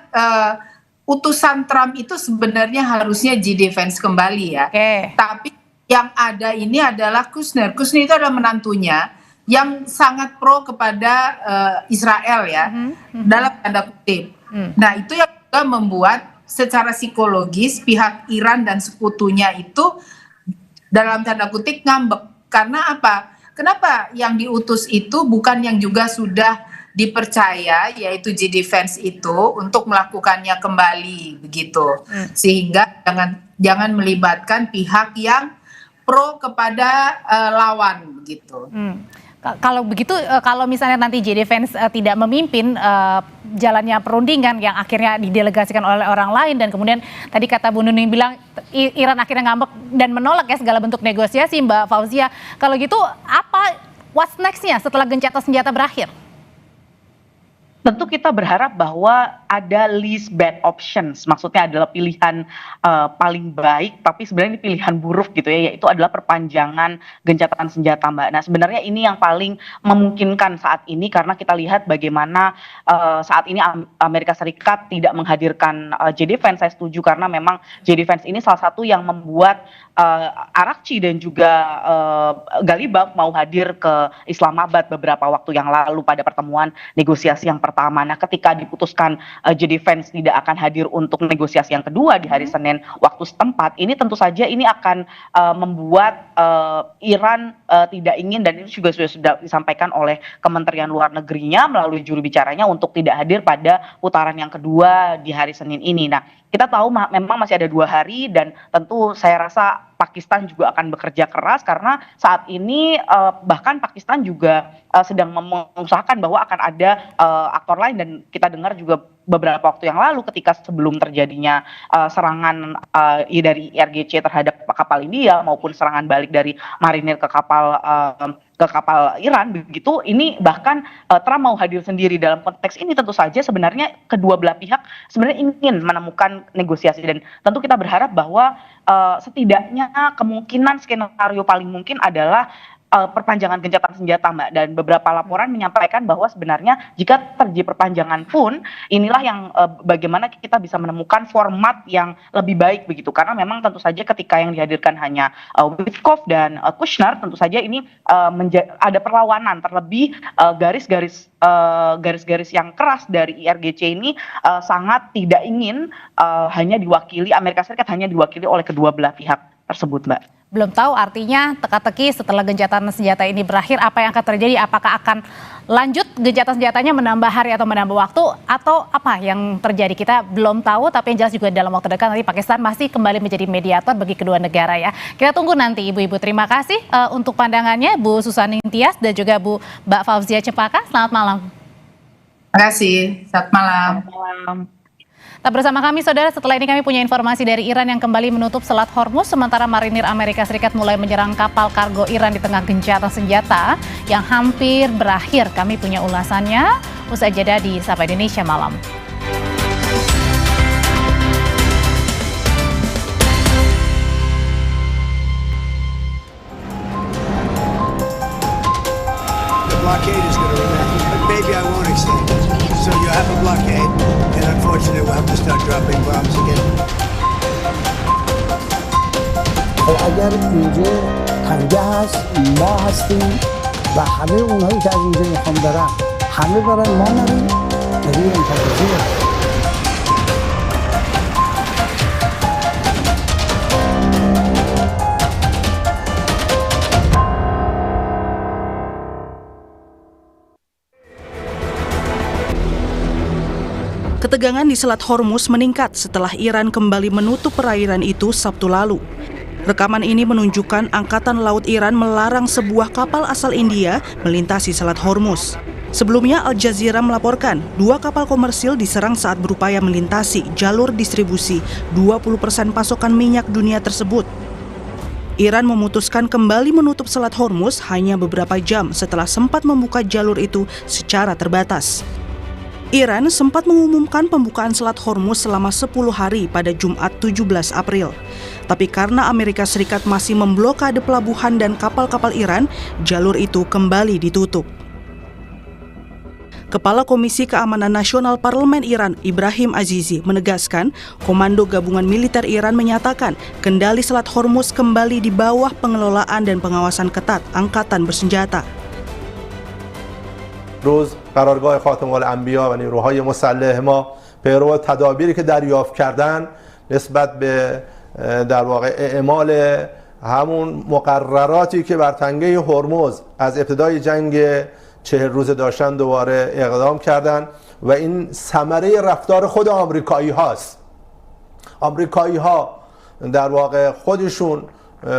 utusan Trump itu sebenarnya harusnya G-Defense kembali ya. Tapi yang ada ini adalah Kushner. Kushner itu adalah menantunya yang sangat pro kepada Israel ya, dalam tanda kutip. Nah, itu yang juga membuat secara psikologis pihak Iran dan sekutunya itu dalam tanda kutip ngambek. Karena apa? Kenapa yang diutus itu bukan yang juga sudah dipercaya, yaitu G-Defense itu untuk melakukannya kembali begitu. Sehingga jangan melibatkan pihak yang pro kepada lawan begitu. Kalau begitu, kalau misalnya nanti G-Defense tidak memimpin jalannya perundingan yang akhirnya didelegasikan oleh orang lain, dan kemudian tadi kata Bu Nuning bilang Iran akhirnya ngambek dan menolak ya segala bentuk negosiasi, Mbak Fauzia. Kalau gitu what's next-nya setelah gencatan senjata berakhir? Tentu kita berharap bahwa ada least bad options, maksudnya adalah pilihan paling baik, tapi sebenarnya ini pilihan buruk gitu ya, yaitu adalah perpanjangan gencatan senjata, Mbak. Nah, sebenarnya ini yang paling memungkinkan saat ini, karena kita lihat bagaimana saat ini Amerika Serikat tidak menghadirkan J-Defense. Saya setuju, karena memang J-Defense ini salah satu yang membuat Arakci dan juga Galibaf mau hadir ke Islamabad beberapa waktu yang lalu pada pertemuan negosiasi yang pertama. Nah, ketika diputuskan J-Defense tidak akan hadir untuk negosiasi yang kedua di hari Senin waktu setempat, ini tentu saja ini akan membuat Iran tidak ingin, dan ini juga sudah disampaikan oleh Kementerian Luar Negerinya melalui juru bicaranya untuk tidak hadir pada putaran yang kedua di hari Senin ini. Nah, kita tahu memang masih ada 2 hari, dan tentu saya rasa Pakistan juga akan bekerja keras, karena saat ini bahkan Pakistan juga sedang mengusahakan bahwa akan ada aktor lain, dan kita dengar juga beberapa waktu yang lalu ketika sebelum terjadinya serangan dari IRGC terhadap kapal India maupun serangan balik dari marinir ke kapal Iran begitu, ini bahkan Trump mau hadir sendiri. Dalam konteks ini tentu saja sebenarnya kedua belah pihak sebenarnya ingin menemukan negosiasi, dan tentu kita berharap bahwa setidaknya kemungkinan skenario paling mungkin adalah perpanjangan gencatan senjata, Mbak. Dan beberapa laporan menyampaikan bahwa sebenarnya jika terjadi perpanjangan pun, inilah yang bagaimana kita bisa menemukan format yang lebih baik begitu. Karena memang tentu saja ketika yang dihadirkan hanya Witkoff dan Kushner, tentu saja ini ada perlawanan, terlebih garis-garis yang keras dari IRGC ini sangat tidak ingin hanya diwakili Amerika Serikat, hanya diwakili oleh kedua belah pihak tersebut, Mbak. Belum tahu, artinya teka-teki setelah gencatan senjata ini berakhir apa yang akan terjadi, apakah akan lanjut gencatan senjatanya menambah hari atau menambah waktu, atau apa yang terjadi, kita belum tahu. Tapi yang jelas juga dalam waktu dekat nanti Pakistan masih kembali menjadi mediator bagi kedua negara ya. Kita tunggu nanti ibu-ibu. Terima kasih untuk pandangannya Bu Susaning Tias dan juga Mbak Fauzia Cempaka. Selamat malam. Terima kasih, selamat malam. Tetap bersama kami saudara, setelah ini kami punya informasi dari Iran yang kembali menutup Selat Hormuz, sementara marinir Amerika Serikat mulai menyerang kapal kargo Iran di tengah gencatan senjata yang hampir berakhir. Kami punya ulasannya usai jeda di Sapa Indonesia Malam. The blockade is going to remain, but maybe I won't extend it. So you have a blockade, and unfortunately we'll have to start dropping bombs again. اگر اینجا تنگه هست ما هستیم و همه اونهایی که از اینجا میخوام برن همه برن ما نریم مگه منتظری هست. Ketegangan di Selat Hormuz meningkat setelah Iran kembali menutup perairan itu Sabtu lalu. Rekaman ini menunjukkan Angkatan Laut Iran melarang sebuah kapal asal India melintasi Selat Hormuz. Sebelumnya Al Jazeera melaporkan 2 kapal komersil diserang saat berupaya melintasi jalur distribusi 20% pasokan minyak dunia tersebut. Iran memutuskan kembali menutup Selat Hormuz hanya beberapa jam setelah sempat membuka jalur itu secara terbatas. Iran sempat mengumumkan pembukaan Selat Hormuz selama 10 hari pada Jumat 17 April. Tapi karena Amerika Serikat masih memblokade pelabuhan dan kapal-kapal Iran, jalur itu kembali ditutup. Kepala Komisi Keamanan Nasional Parlemen Iran, Ibrahim Azizi, menegaskan Komando Gabungan Militer Iran menyatakan kendali Selat Hormuz kembali di bawah pengelolaan dan pengawasan ketat Angkatan Bersenjata. روز قرارگاه خاتم الانبیا و نیروهای مسلح ما پیرو تدابیری که دریافت کردن نسبت به در واقع اعمال همون مقرراتی که بر تنگه هرمز از ابتدای جنگ 40 روزه داشتن دوباره اقدام کردن و این ثمره رفتار خود آمریکایی هاست. آمریکایی ها در واقع خودشون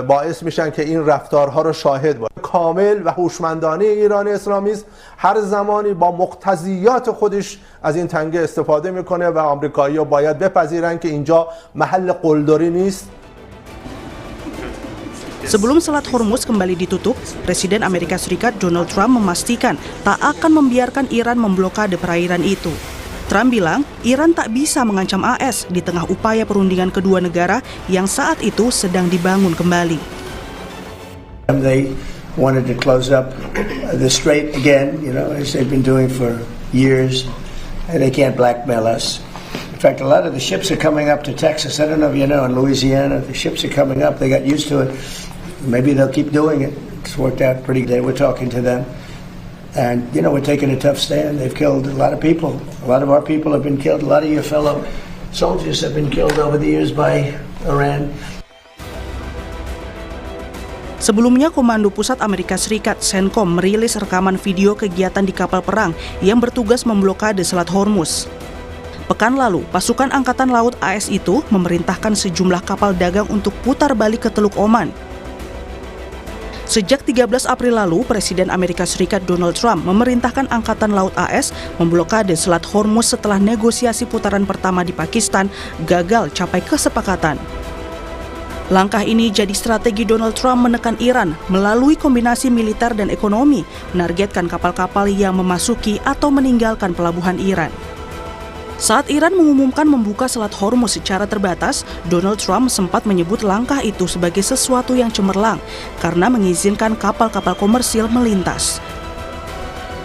باعث میشن که این رفتارها رو شاهد باشه. کامل و هوشمندانه ایران اسلامی است، هر زمانی با مقتضیات خودش از این تنگه استفاده میکنه و آمریکایی‌ها باید بپذیرن که اینجا محل قلدری نیست. Sebelum Selat Hormuz kembali ditutup, Presiden Amerika Serikat Donald Trump memastikan tak akan membiarkan Iran memblokade perairan itu. Trump bilang Iran tak bisa mengancam AS di tengah upaya perundingan kedua negara yang saat itu sedang dibangun kembali. They wanted to close up the strait again, as they've been doing for years, and they can't blackmail us. In fact, a lot of the ships are coming up to Texas. I don't know if you know, in Louisiana, the ships are coming up. They got used to it. Maybe they'll keep doing it. It's worked out pretty good. We're talking to them. And, we're taking a tough stand. They've killed a lot of people. A lot of our people have been killed. A lot of your fellow soldiers have been killed over the years by Iran. Sebelumnya, Komando Pusat Amerika Serikat CENTCOM merilis rekaman video kegiatan di kapal perang yang bertugas memblokade Selat Hormuz. Pekan lalu, pasukan Angkatan Laut AS itu memerintahkan sejumlah kapal dagang untuk putar balik ke Teluk Oman. Sejak 13 April lalu, Presiden Amerika Serikat Donald Trump memerintahkan Angkatan Laut AS memblokade Selat Hormuz setelah negosiasi putaran pertama di Pakistan gagal capai kesepakatan. Langkah ini jadi strategi Donald Trump menekan Iran melalui kombinasi militer dan ekonomi, menargetkan kapal-kapal yang memasuki atau meninggalkan pelabuhan Iran. Saat Iran mengumumkan membuka Selat Hormuz secara terbatas, Donald Trump sempat menyebut langkah itu sebagai sesuatu yang cemerlang karena mengizinkan kapal-kapal komersil melintas.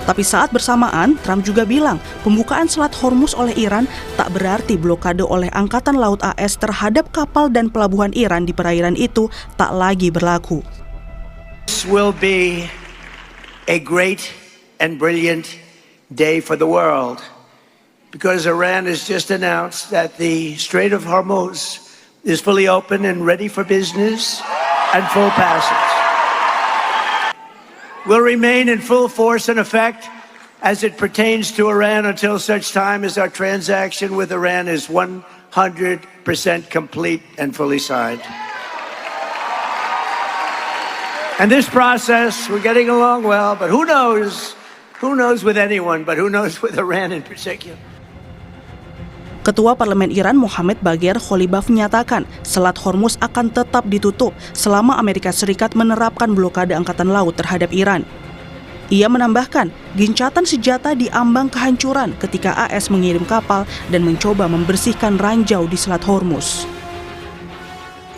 Tapi saat bersamaan, Trump juga bilang pembukaan Selat Hormuz oleh Iran tak berarti blokade oleh Angkatan Laut AS terhadap kapal dan pelabuhan Iran di perairan itu tak lagi berlaku. This will be a great and brilliant day for the world. Because Iran has just announced that the Strait of Hormuz is fully open and ready for business and full passage. Will remain in full force and effect as it pertains to Iran until such time as our transaction with Iran is 100% complete and fully signed. And this process, we're getting along well, but who knows with anyone, but who knows with Iran in particular. Ketua Parlemen Iran Mohammad Bagher Kholibaf menyatakan Selat Hormuz akan tetap ditutup selama Amerika Serikat menerapkan blokade angkatan laut terhadap Iran. Ia menambahkan, gencatan senjata di ambang kehancuran ketika AS mengirim kapal dan mencoba membersihkan ranjau di Selat Hormuz.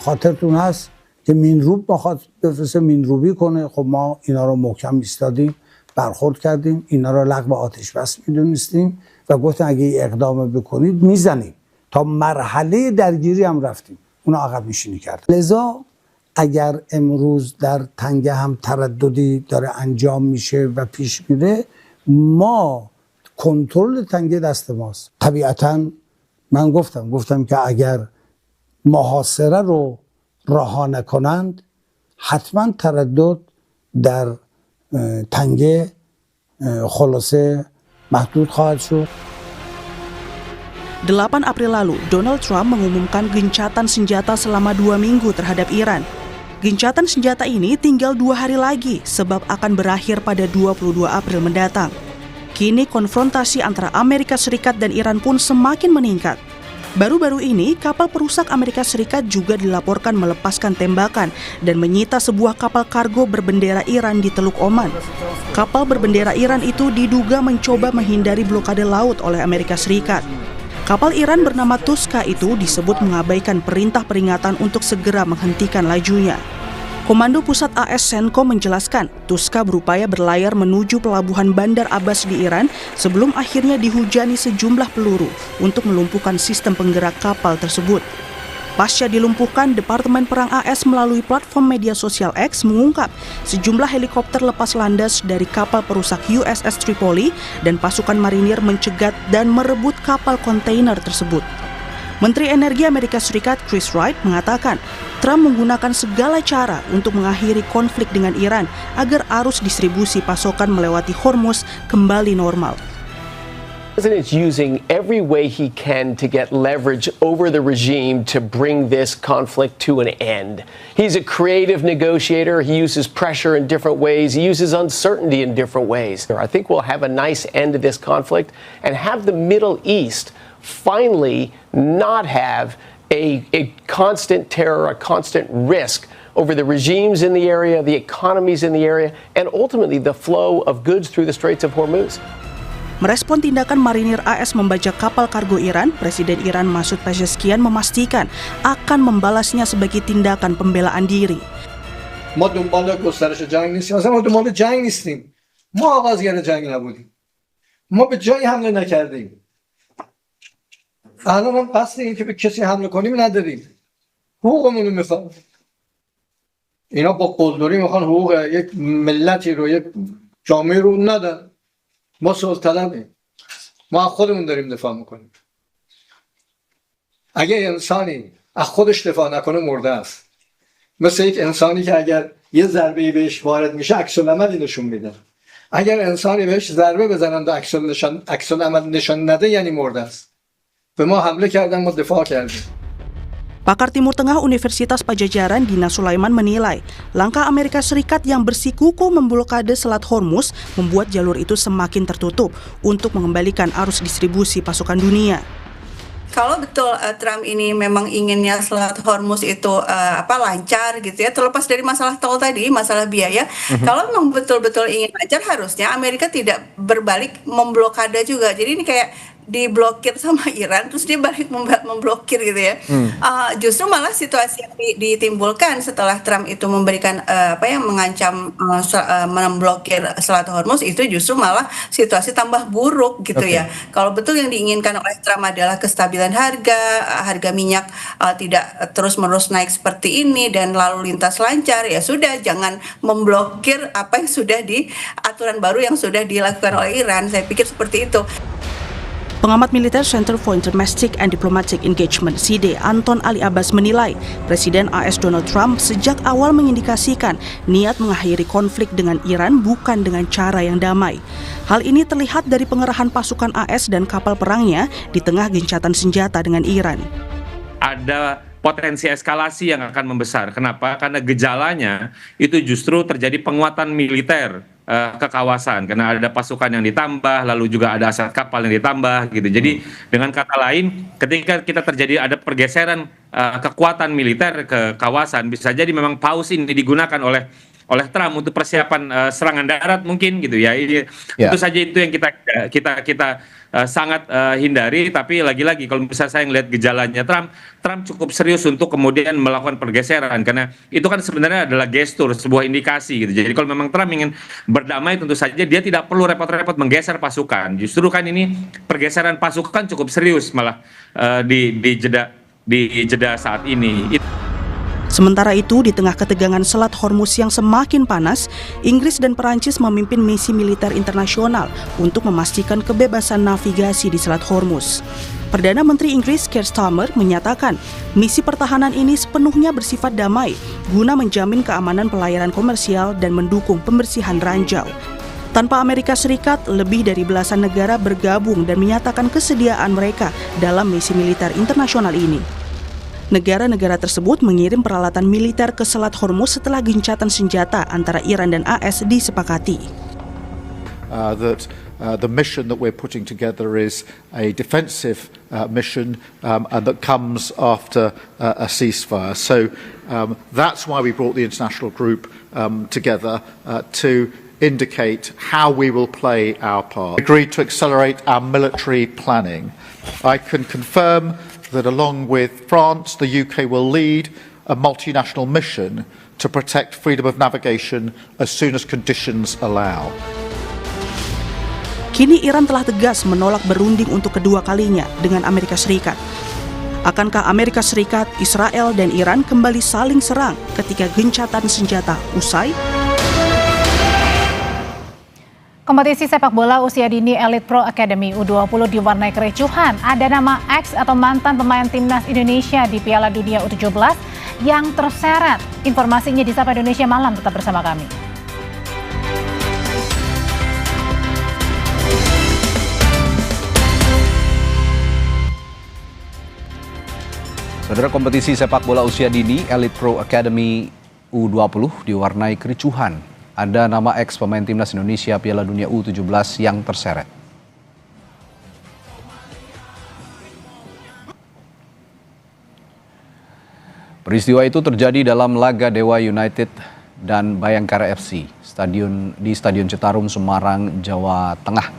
خاطرتون هست که مینروب بخواد بفرسته مینروبی کنه، خب ما اینا رو محکم ایستادیم، برخورد کردیم، اینا رو لغو آتش بس میدونستیم و گفتن اگه اقدام بکنید میزنیم. تا مرحله درگیری هم رفتیم، اونا عقب نشینی کردن. لذا اگر امروز در تنگه هم ترددی داره انجام میشه و پیش میره، ما کنترل تنگه دست ماست. طبیعتاً من گفتم که اگر محاصره رو رها نکنند حتما تردد در تنگه خلاصه محدود خواهد شد. 8 April lalu, Donald Trump mengumumkan gencatan senjata selama 2 minggu terhadap Iran. Gencatan senjata ini tinggal 2 hari lagi sebab akan berakhir pada 22 April mendatang. Kini konfrontasi antara Amerika Serikat dan Iran pun semakin meningkat. Baru-baru ini, kapal perusak Amerika Serikat juga dilaporkan melepaskan tembakan dan menyita sebuah kapal kargo berbendera Iran di Teluk Oman. Kapal berbendera Iran itu diduga mencoba menghindari blokade laut oleh Amerika Serikat. Kapal Iran bernama Tuska itu disebut mengabaikan perintah peringatan untuk segera menghentikan lajunya. Komando Pusat AS Senko menjelaskan, Tuska berupaya berlayar menuju pelabuhan Bandar Abbas di Iran sebelum akhirnya dihujani sejumlah peluru untuk melumpuhkan sistem penggerak kapal tersebut. Pasca dilumpuhkan, Departemen Perang AS melalui platform media sosial X mengungkap sejumlah helikopter lepas landas dari kapal perusak USS Tripoli dan pasukan marinir mencegat dan merebut kapal kontainer tersebut. Menteri Energi Amerika Serikat Chris Wright mengatakan Trump menggunakan segala cara untuk mengakhiri konflik dengan Iran agar arus distribusi pasokan melewati Hormuz kembali normal. The president is using every way he can to get leverage over the regime to bring this conflict to an end. He's a creative negotiator. He uses pressure in different ways. He uses uncertainty in different ways. I think we'll have a nice end to this conflict and have the Middle East finally not have a constant terror, a constant risk over the regimes in the area, the economies in the area, and ultimately the flow of goods through the Straits of Hormuz. Merespon tindakan marinir AS membajak kapal kargo Iran, Presiden Iran Masoud Pezeshkian memastikan akan membalasnya sebagai tindakan pembelaan diri. ما دنبال گسترش جنگ نیستیم، اصلا ما دنبال جنگ نیستیم. ما آغازگر جنگ نبودیم. ما به جایی حمله نکردیم. الان هم قصد این که به کسی حمله کنیم نداریم. حقوقمون رو میخوام. اینا با قلدری میخوان حقوق یک ملتی رو، یک جامعه رو ندن. ما سلطنتیم. ما خودمون داریم دفاع میکنیم. اگه انسانی از خودش دفاع نکنه مرده است. مثل یک انسانی که اگر یه ضربه‌ای بهش وارد میشه عکس العملی نشون میده. اگر انسانی بهش ضربه بزنن و عکس العمل نشون نده یعنی مرده است. به ما حمله کردن، ما دفاع کردیم. Pakar Timur Tengah Universitas Pajajaran Dina Sulaiman menilai langkah Amerika Serikat yang bersikukuh memblokade Selat Hormuz membuat jalur itu semakin tertutup untuk mengembalikan arus distribusi pasokan dunia. Kalau betul Trump ini memang inginnya Selat Hormuz itu lancar gitu ya, terlepas dari masalah tol tadi, masalah biaya, kalau memang betul-betul ingin lancar harusnya Amerika tidak berbalik memblokade juga. Jadi ini kayak diblokir sama Iran, terus dia balik memblokir gitu ya. Justru malah situasi yang ditimbulkan setelah Trump itu memberikan mengancam memblokir Selat Hormuz, itu justru malah situasi tambah buruk gitu ya. Kalau betul yang diinginkan oleh Trump adalah kestabilan harga minyak tidak terus-menerus naik seperti ini dan lalu lintas lancar, ya sudah, jangan memblokir apa yang sudah aturan baru yang sudah dilakukan oleh Iran. Saya pikir seperti itu. Pengamat militer Center for Domestic and Diplomatic Engagement (CIDE) Anton Ali Abbas menilai Presiden AS Donald Trump sejak awal mengindikasikan niat mengakhiri konflik dengan Iran bukan dengan cara yang damai. Hal ini terlihat dari pengerahan pasukan AS dan kapal perangnya di tengah gencatan senjata dengan Iran. Ada potensi eskalasi yang akan membesar. Kenapa? Karena gejalanya itu justru terjadi penguatan militer ke kawasan, karena ada pasukan yang ditambah, lalu juga ada aset kapal yang ditambah gitu. Jadi dengan kata lain, ketika kita terjadi ada pergeseran kekuatan militer ke kawasan, bisa jadi memang paus ini digunakan oleh Trump untuk persiapan serangan darat mungkin gitu ya. Tentu saja itu yang kita sangat hindari. Tapi lagi-lagi kalau misalnya saya melihat gejalanya Trump cukup serius untuk kemudian melakukan pergeseran, karena itu kan sebenarnya adalah gestur, sebuah indikasi gitu. Jadi kalau memang Trump ingin berdamai, tentu saja dia tidak perlu repot-repot menggeser pasukan. Justru kan ini pergeseran pasukan cukup serius malah di jeda saat ini. Sementara itu, di tengah ketegangan Selat Hormuz yang semakin panas, Inggris dan Perancis memimpin misi militer internasional untuk memastikan kebebasan navigasi di Selat Hormuz. Perdana Menteri Inggris Keir Starmer menyatakan misi pertahanan ini sepenuhnya bersifat damai guna menjamin keamanan pelayaran komersial dan mendukung pembersihan ranjau. Tanpa Amerika Serikat, lebih dari belasan negara bergabung dan menyatakan kesediaan mereka dalam misi militer internasional ini. Negara-negara tersebut mengirim peralatan militer ke Selat Hormuz setelah gencatan senjata antara Iran dan AS disepakati. The mission that we're putting together is a defensive mission and that comes after a ceasefire. So that's why we brought the international group together to indicate how we will play our part. We agreed to accelerate our military planning. I can confirm that along with France, the UK will lead a multinational mission to protect freedom of navigation as soon as conditions allow. Kini Iran telah tegas menolak berunding untuk kedua kalinya dengan Amerika Serikat. Akankah Amerika Serikat, Israel, dan Iran kembali saling serang ketika gencatan senjata usai? Kompetisi sepak bola usia dini Elite Pro Academy U20 diwarnai kericuhan. Ada nama ex atau mantan pemain timnas Indonesia di Piala Dunia U17 yang terseret. Informasinya di Sapa Indonesia Malam, tetap bersama kami. Saudara, kompetisi sepak bola usia dini Elite Pro Academy U20 diwarnai kericuhan. Ada nama ex pemain timnas Indonesia Piala Dunia U17 yang terseret. Peristiwa itu terjadi dalam laga Dewa United dan Bayangkara FC di Stadion Citarum, Semarang, Jawa Tengah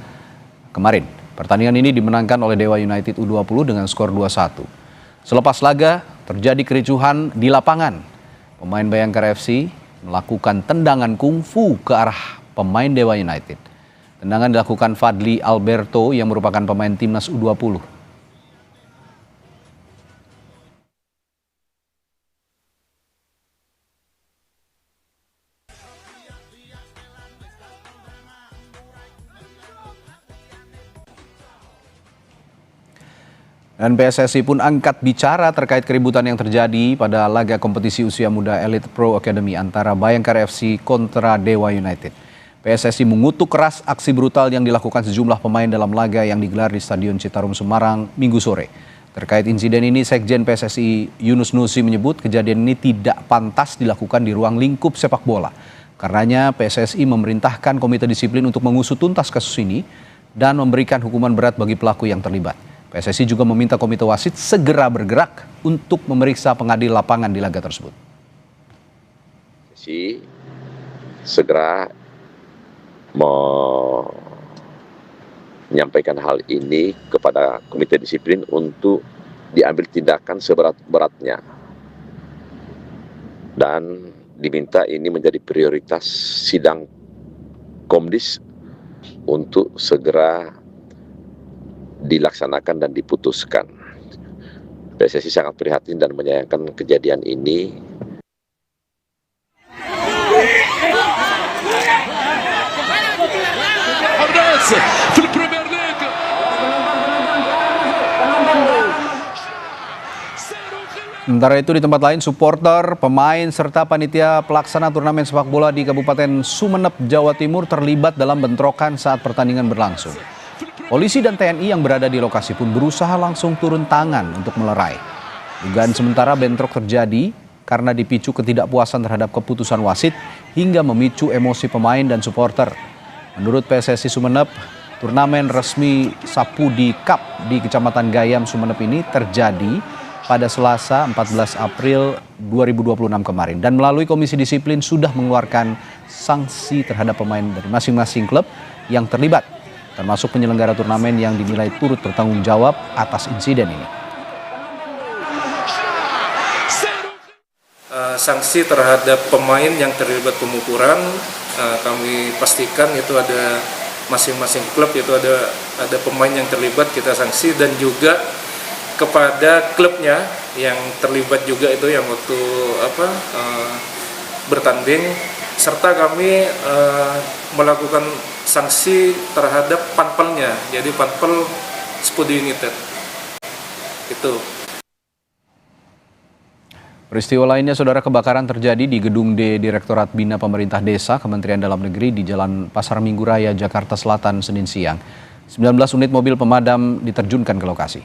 kemarin. Pertandingan ini dimenangkan oleh Dewa United U20 dengan skor 2-1. Selepas laga, terjadi kericuhan di lapangan. Pemain Bayangkara FC melakukan tendangan kungfu ke arah pemain Dewa United. Tendangan dilakukan Fadli Alberto yang merupakan pemain timnas U20. Dan PSSI pun angkat bicara terkait keributan yang terjadi pada laga kompetisi usia muda Elite Pro Academy antara Bayangkara FC kontra Dewa United. PSSI mengutuk keras aksi brutal yang dilakukan sejumlah pemain dalam laga yang digelar di Stadion Citarum, Semarang, Minggu sore. Terkait insiden ini, Sekjen PSSI Yunus Nusi menyebut kejadian ini tidak pantas dilakukan di ruang lingkup sepak bola. Karenanya PSSI memerintahkan Komite Disiplin untuk mengusut tuntas kasus ini dan memberikan hukuman berat bagi pelaku yang terlibat. PSSI juga meminta komite wasit segera bergerak untuk memeriksa pengadil lapangan di laga tersebut. PSSI segera menyampaikan hal ini kepada komite disiplin untuk diambil tindakan seberat-beratnya. Dan diminta ini menjadi prioritas sidang Komdis untuk segera dilaksanakan dan diputuskan. PSSI sangat prihatin dan menyayangkan kejadian ini. Sementara itu di tempat lain, supporter, pemain, serta panitia pelaksana turnamen sepak bola di Kabupaten Sumeneb, Jawa Timur terlibat dalam bentrokan saat pertandingan berlangsung. Polisi dan TNI yang berada di lokasi pun berusaha langsung turun tangan untuk melerai. Dugaan sementara bentrok terjadi karena dipicu ketidakpuasan terhadap keputusan wasit hingga memicu emosi pemain dan supporter. Menurut PSSI Sumeneb, turnamen resmi Sapudi Cup di Kecamatan Gayam, Sumeneb ini terjadi pada Selasa 14 April 2026 kemarin. Dan melalui Komisi Disiplin sudah mengeluarkan sanksi terhadap pemain dari masing-masing klub yang terlibat, termasuk penyelenggara turnamen yang dinilai turut bertanggung jawab atas insiden ini. Sanksi terhadap pemain yang terlibat pemukulan kami pastikan itu ada masing-masing klub, itu ada pemain yang terlibat kita sanksi, dan juga kepada klubnya yang terlibat juga itu yang waktu bertanding, serta kami melakukan sanksi terhadap panpelnya, jadi panpel Spudi United itu. Peristiwa lainnya, saudara, kebakaran terjadi di Gedung D Direktorat Bina Pemerintah Desa Kementerian Dalam Negeri di Jalan Pasar Minggu Raya, Jakarta Selatan, Senin siang. 19 unit mobil pemadam diterjunkan ke lokasi.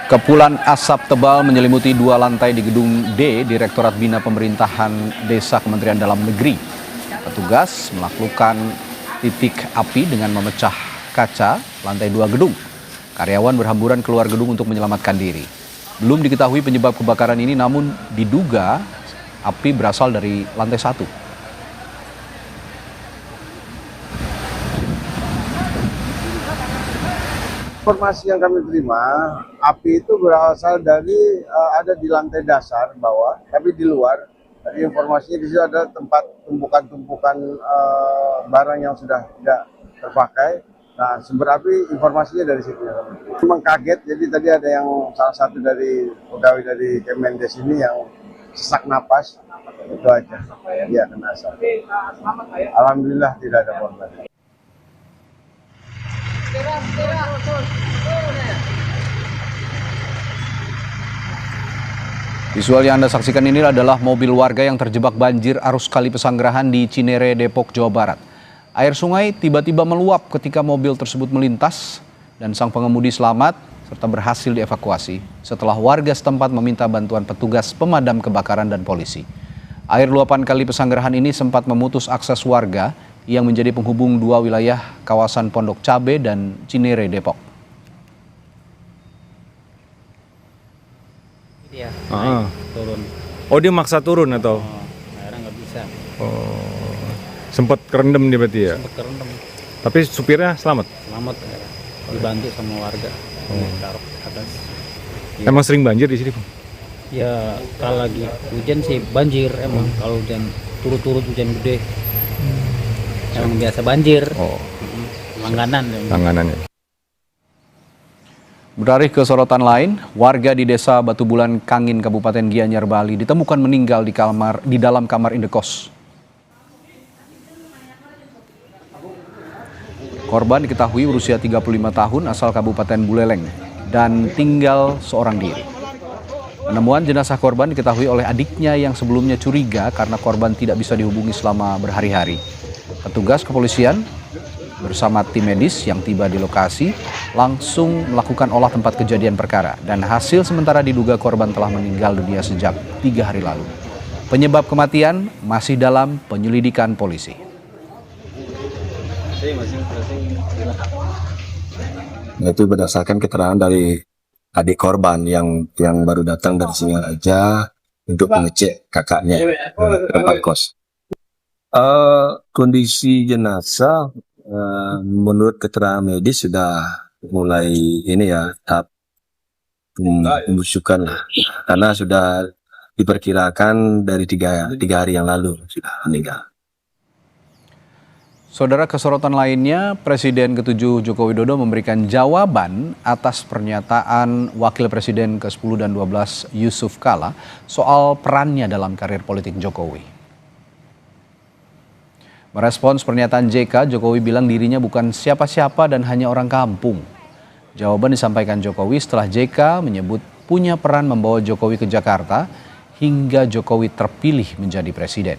Kepulan asap tebal menyelimuti 2 lantai di Gedung D Direktorat Bina Pemerintahan Desa Kementerian Dalam Negeri. Petugas melakukan titik api dengan memecah kaca lantai 2 gedung. Karyawan berhamburan keluar gedung untuk menyelamatkan diri. Belum diketahui penyebab kebakaran ini, namun diduga api berasal dari lantai 1. Informasi yang kami terima, api itu berasal dari ada di lantai dasar bawah, tapi di luar. Tadi informasinya di situ ada tempat tumpukan-tumpukan barang yang sudah tidak terpakai. Nah, sumber api informasinya dari situ. Memang kaget, jadi tadi ada yang salah satu dari pegawai dari Kemendes ini yang sesak napas, itu aja. Iya, kena asap. Alhamdulillah tidak ada korban. Visual yang Anda saksikan ini adalah mobil warga yang terjebak banjir arus Kali Pesanggerahan di Cinere, Depok, Jawa Barat. Air sungai tiba-tiba meluap ketika mobil tersebut melintas dan sang pengemudi selamat serta berhasil dievakuasi setelah warga setempat meminta bantuan petugas pemadam kebakaran dan polisi. Air luapan Kali Pesanggerahan ini sempat memutus akses warga yang menjadi penghubung 2 wilayah kawasan Pondok Cabe dan Cinere, Depok. Dia turun. Oh, dia maksa turun atau? Akhirnya nggak bisa. Oh, sempat kerendam dia berarti ya? Sempat kerendam. Tapi supirnya selamat? Selamat, dibantu sama warga. Taruh ke atas. Ya. Emang sering banjir di sini, Bang? Ya, kalau lagi hujan sih banjir emang. Kalau hujan turut-turut hujan gede, emang biasa banjir. Oh. Langganan. Langganan ya. Beralih ke sorotan lain, warga di Desa Batu Bulan, Kangin, Kabupaten Gianyar, Bali ditemukan meninggal di dalam kamar indekos. Korban diketahui berusia 35 tahun, asal Kabupaten Buleleng dan tinggal seorang diri. Penemuan jenazah korban diketahui oleh adiknya yang sebelumnya curiga karena korban tidak bisa dihubungi selama berhari-hari. Petugas kepolisian bersama tim medis yang tiba di lokasi langsung melakukan olah tempat kejadian perkara dan hasil sementara diduga korban telah meninggal dunia sejak 3 hari lalu. Penyebab kematian masih dalam penyelidikan polisi. Itu berdasarkan keterangan dari adik korban yang baru datang dari Singaraja untuk mengecek kakaknya tempat kos. Kondisi jenazah menurut keterangan medis sudah mulai tahap pembusukan lah, karena sudah diperkirakan dari tiga hari yang lalu sudah meninggal. Saudara, kesorotan lainnya, Presiden ke-7 Joko Widodo memberikan jawaban atas pernyataan Wakil Presiden ke-10 dan 12 Yusuf Kala soal perannya dalam karir politik Jokowi. Merespons pernyataan JK, Jokowi bilang dirinya bukan siapa-siapa dan hanya orang kampung. Jawaban disampaikan Jokowi setelah JK menyebut punya peran membawa Jokowi ke Jakarta hingga Jokowi terpilih menjadi presiden.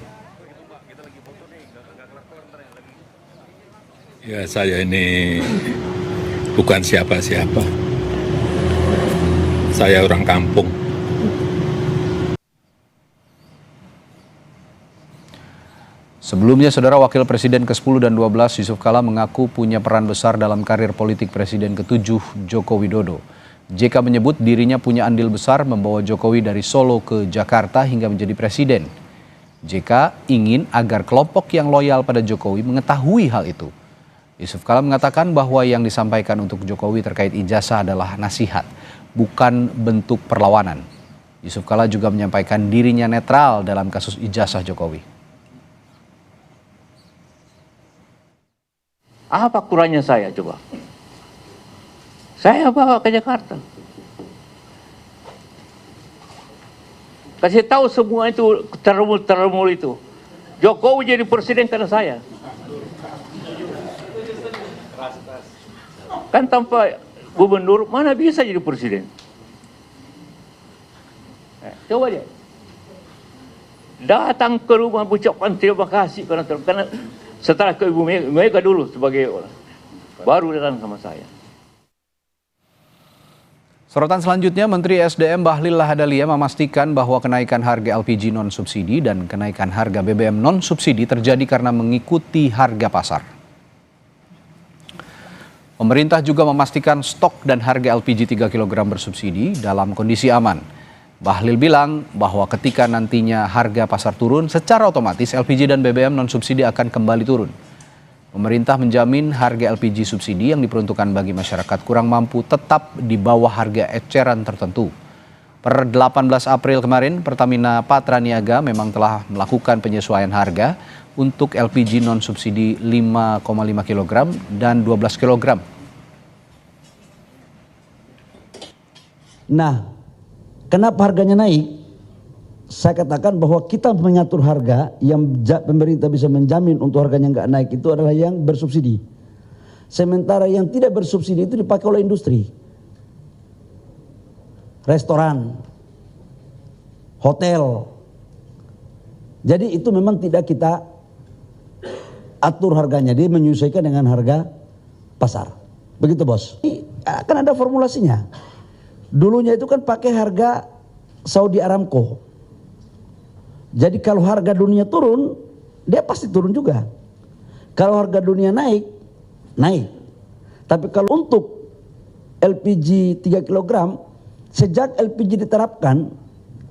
Ya, saya ini bukan siapa-siapa. Saya orang kampung. Sebelumnya, Saudara, Wakil Presiden ke-10 dan 12 Yusuf Kala mengaku punya peran besar dalam karir politik Presiden ke-7 Joko Widodo. JK menyebut dirinya punya andil besar membawa Jokowi dari Solo ke Jakarta hingga menjadi presiden. JK ingin agar kelompok yang loyal pada Jokowi mengetahui hal itu. Yusuf Kala mengatakan bahwa yang disampaikan untuk Jokowi terkait ijazah adalah nasihat, bukan bentuk perlawanan. Yusuf Kala juga menyampaikan dirinya netral dalam kasus ijazah Jokowi. Apa kurangnya saya coba? Saya bawa ke Jakarta. Kasih tahu semua itu termul itu. Jokowi jadi presiden karena saya. Kan tanpa gubernur mana bisa jadi presiden? Coba dia datang ke rumah ucapkan terima kasih karena setelah ke Ibu Mega dulu sebagai orang baru datang sama saya. Sorotan selanjutnya, Menteri SDM Bahlil Lahadalia memastikan bahwa kenaikan harga LPG non-subsidi dan kenaikan harga BBM non-subsidi terjadi karena mengikuti harga pasar. Pemerintah juga memastikan stok dan harga LPG 3 kg bersubsidi dalam kondisi aman. Bahlil bilang bahwa ketika nantinya harga pasar turun, secara otomatis LPG dan BBM non-subsidi akan kembali turun. Pemerintah menjamin harga LPG subsidi yang diperuntukkan bagi masyarakat kurang mampu tetap di bawah harga eceran tertentu. Per 18 April kemarin, Pertamina Patraniaga memang telah melakukan penyesuaian harga untuk LPG non-subsidi 5,5 kg dan 12 kg. Nah, kenapa harganya naik? Saya katakan bahwa kita mengatur harga yang pemerintah bisa menjamin untuk harganya nggak naik itu adalah yang bersubsidi. Sementara yang tidak bersubsidi itu dipakai oleh industri, restoran, hotel. Jadi itu memang tidak kita atur harganya, dia menyesuaikan dengan harga pasar. Begitu bos. Akan ada formulasinya. Dulunya itu kan pakai harga Saudi Aramco. Jadi kalau harga dunia turun, dia pasti turun juga. Kalau harga dunia naik, naik. Tapi kalau untuk LPG 3 kg, sejak LPG diterapkan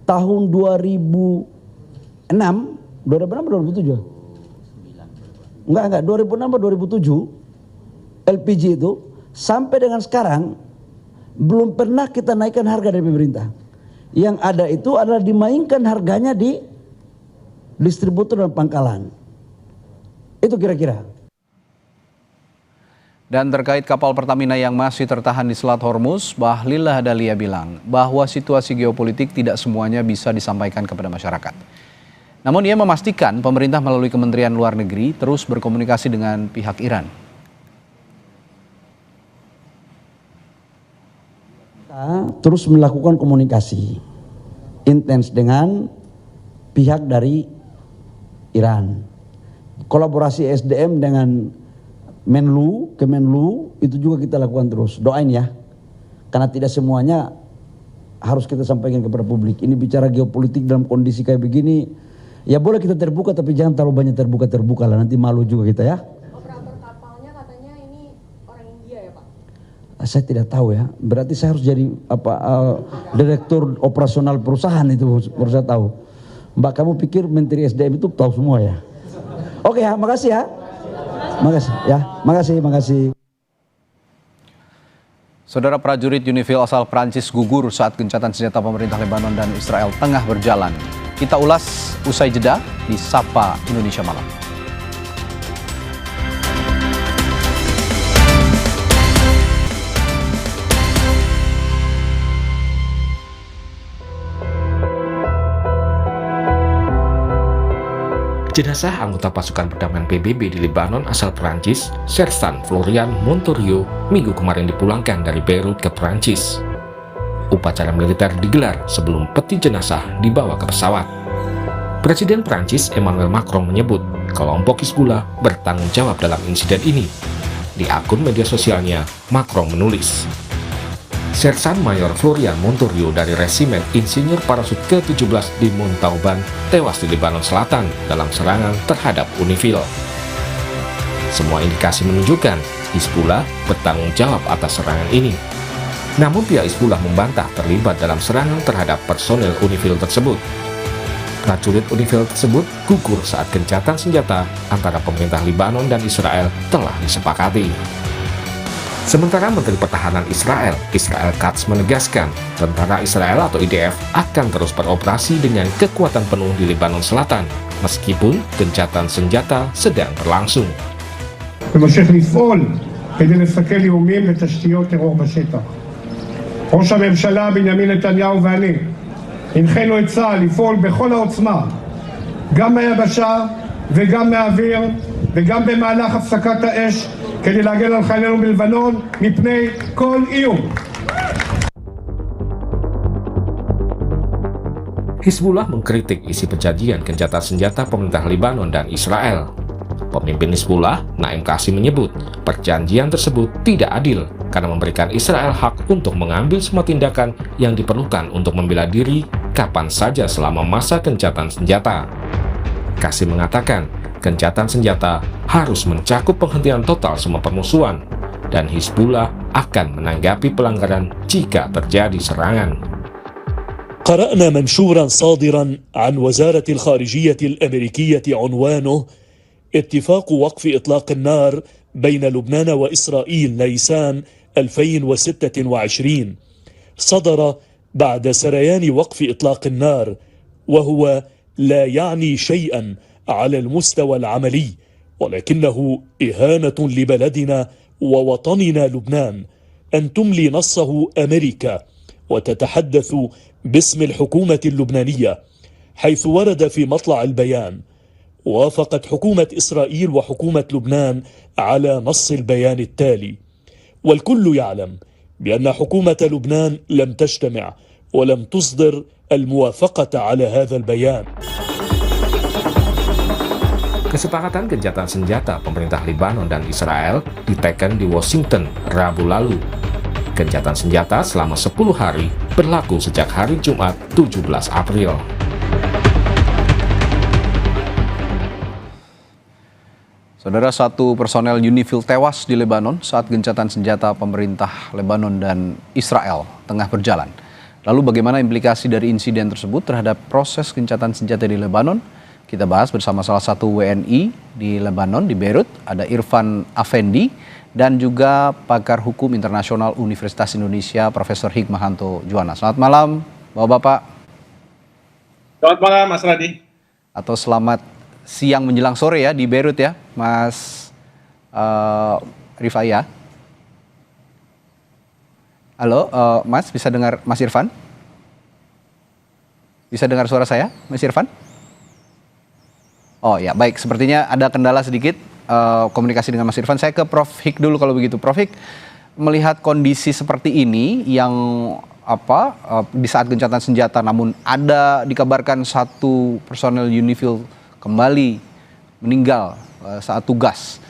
tahun 2006 atau 2007? Enggak, 2006 atau 2007 LPG itu sampai dengan sekarang belum pernah kita naikkan harga dari pemerintah. Yang ada itu adalah dimainkan harganya di distributor dan pangkalan. Itu kira-kira. Dan terkait kapal Pertamina yang masih tertahan di Selat Hormuz, Bahlil Lahadalia bilang bahwa situasi geopolitik tidak semuanya bisa disampaikan kepada masyarakat. Namun ia memastikan pemerintah melalui Kementerian Luar Negeri terus berkomunikasi dengan pihak Iran. Kita terus melakukan komunikasi intens dengan pihak dari Iran. Kolaborasi SDM dengan Kemenlu itu juga kita lakukan terus. Doain ya, karena tidak semuanya harus kita sampaikan kepada publik. Ini bicara geopolitik dalam kondisi kayak begini, ya boleh kita terbuka tapi jangan terlalu banyak terbuka lah, nanti malu juga kita ya. Operator kapalnya katanya ini orang India ya Pak? Saya tidak tahu ya, berarti saya harus jadi direktur operasional perusahaan itu baru saya tahu. Mbak, kamu pikir Menteri SDM itu tahu semua ya? Oke ya, makasih ya. Makasih ya, makasih. Saudara, prajurit Unifil asal Prancis gugur saat gencatan senjata pemerintah Lebanon dan Israel tengah berjalan. Kita ulas usai jeda di Sapa Indonesia Malam. Jenazah anggota pasukan perdamaian PBB di Lebanon asal Perancis, Sersan Florian Montorio, minggu kemarin dipulangkan dari Beirut ke Perancis. Upacara militer digelar sebelum peti jenazah dibawa ke pesawat. Presiden Perancis Emmanuel Macron menyebut kelompok Hizbullah bertanggung jawab dalam insiden ini. Di akun media sosialnya, Macron menulis, Sersan Mayor Florian Montorio dari Resimen Insinyur Parasut ke-17 di Montauban tewas di Lebanon Selatan dalam serangan terhadap Unifil. Semua indikasi menunjukkan Hizbullah bertanggung jawab atas serangan ini. Namun pihak Hizbullah membantah terlibat dalam serangan terhadap personel Unifil tersebut. Prajurit Unifil tersebut gugur saat gencatan senjata antara pemerintah Lebanon dan Israel telah disepakati. Sementara Menteri Pertahanan Israel Katz menegaskan tentara Israel atau IDF akan terus beroperasi dengan kekuatan penuh di Lebanon Selatan meskipun gencatan senjata sedang berlangsung. וממשיך לפעול כדי לסכל איומים ותשתיות טרור בשטח. ראש הממשלה בנימין נתניהו ואני הנחינו את צה"ל לפעול בכל העוצמה, גם מהיבשה וגם מהאוויר וגם במהלך הפסקת האש, כדי להגן על חיילינו בלבנון מפני כל איום. Hizbullah mengkritik isi perjanjian gencatan senjata pemerintah Lebanon dan Israel. Pemimpin Hizbullah, Naim Qasim, menyebut perjanjian tersebut tidak adil karena memberikan Israel hak untuk mengambil semua tindakan yang diperlukan untuk membela diri kapan saja selama masa gencatan senjata. Qasim mengatakan gencatan senjata harus mencakup penghentian total semua permusuhan dan Hizbullah akan menanggapi pelanggaran jika terjadi serangan. قرأنا منشورا صادرا عن وزارة الخارجية الأمريكية عنوانه اتفاق وقف إطلاق النار بين لبنان وإسرائيل نيسان 2026 صدر بعد سريان وقف إطلاق النار، وهو لا يعني شيئا على المستوى العملي، ولكنه إهانة لبلدنا ووطننا لبنان أن تملي نصه أمريكا وتتحدث باسم الحكومة اللبنانية، حيث ورد في مطلع البيان: وافقت حكومة إسرائيل وحكومة لبنان على نص البيان التالي. والكل يعلم بأن حكومة لبنان لم تجتمع ولم تصدر الموافقة على هذا البيان. Kesepakatan gencatan senjata pemerintah Lebanon dan Israel diteken di Washington Rabu lalu. Gencatan senjata selama 10 hari berlaku sejak hari Jumat 17 April. Saudara, satu personel UNIFIL tewas di Lebanon saat gencatan senjata pemerintah Lebanon dan Israel tengah berjalan. Lalu bagaimana implikasi dari insiden tersebut terhadap proses gencatan senjata di Lebanon? Kita bahas bersama salah satu WNI di Lebanon, di Beirut, ada Irfan Afendi, dan juga pakar hukum internasional Universitas Indonesia, Profesor Hikmahanto Juwana. Selamat malam, Bapak-Bapak. Selamat malam, Mas Radi. Atau selamat siang menjelang sore ya di Beirut ya, Mas Rifai ya. Halo, Mas, bisa dengar Mas Irfan? Bisa dengar suara saya, Mas Irfan? Oh ya, baik. Sepertinya ada kendala sedikit komunikasi dengan Mas Irfan. Saya ke Prof. Hik dulu kalau begitu. Prof. Hik, melihat kondisi seperti ini yang di saat gencatan senjata, namun ada dikabarkan satu personel UNIFIL kembali meninggal saat tugas.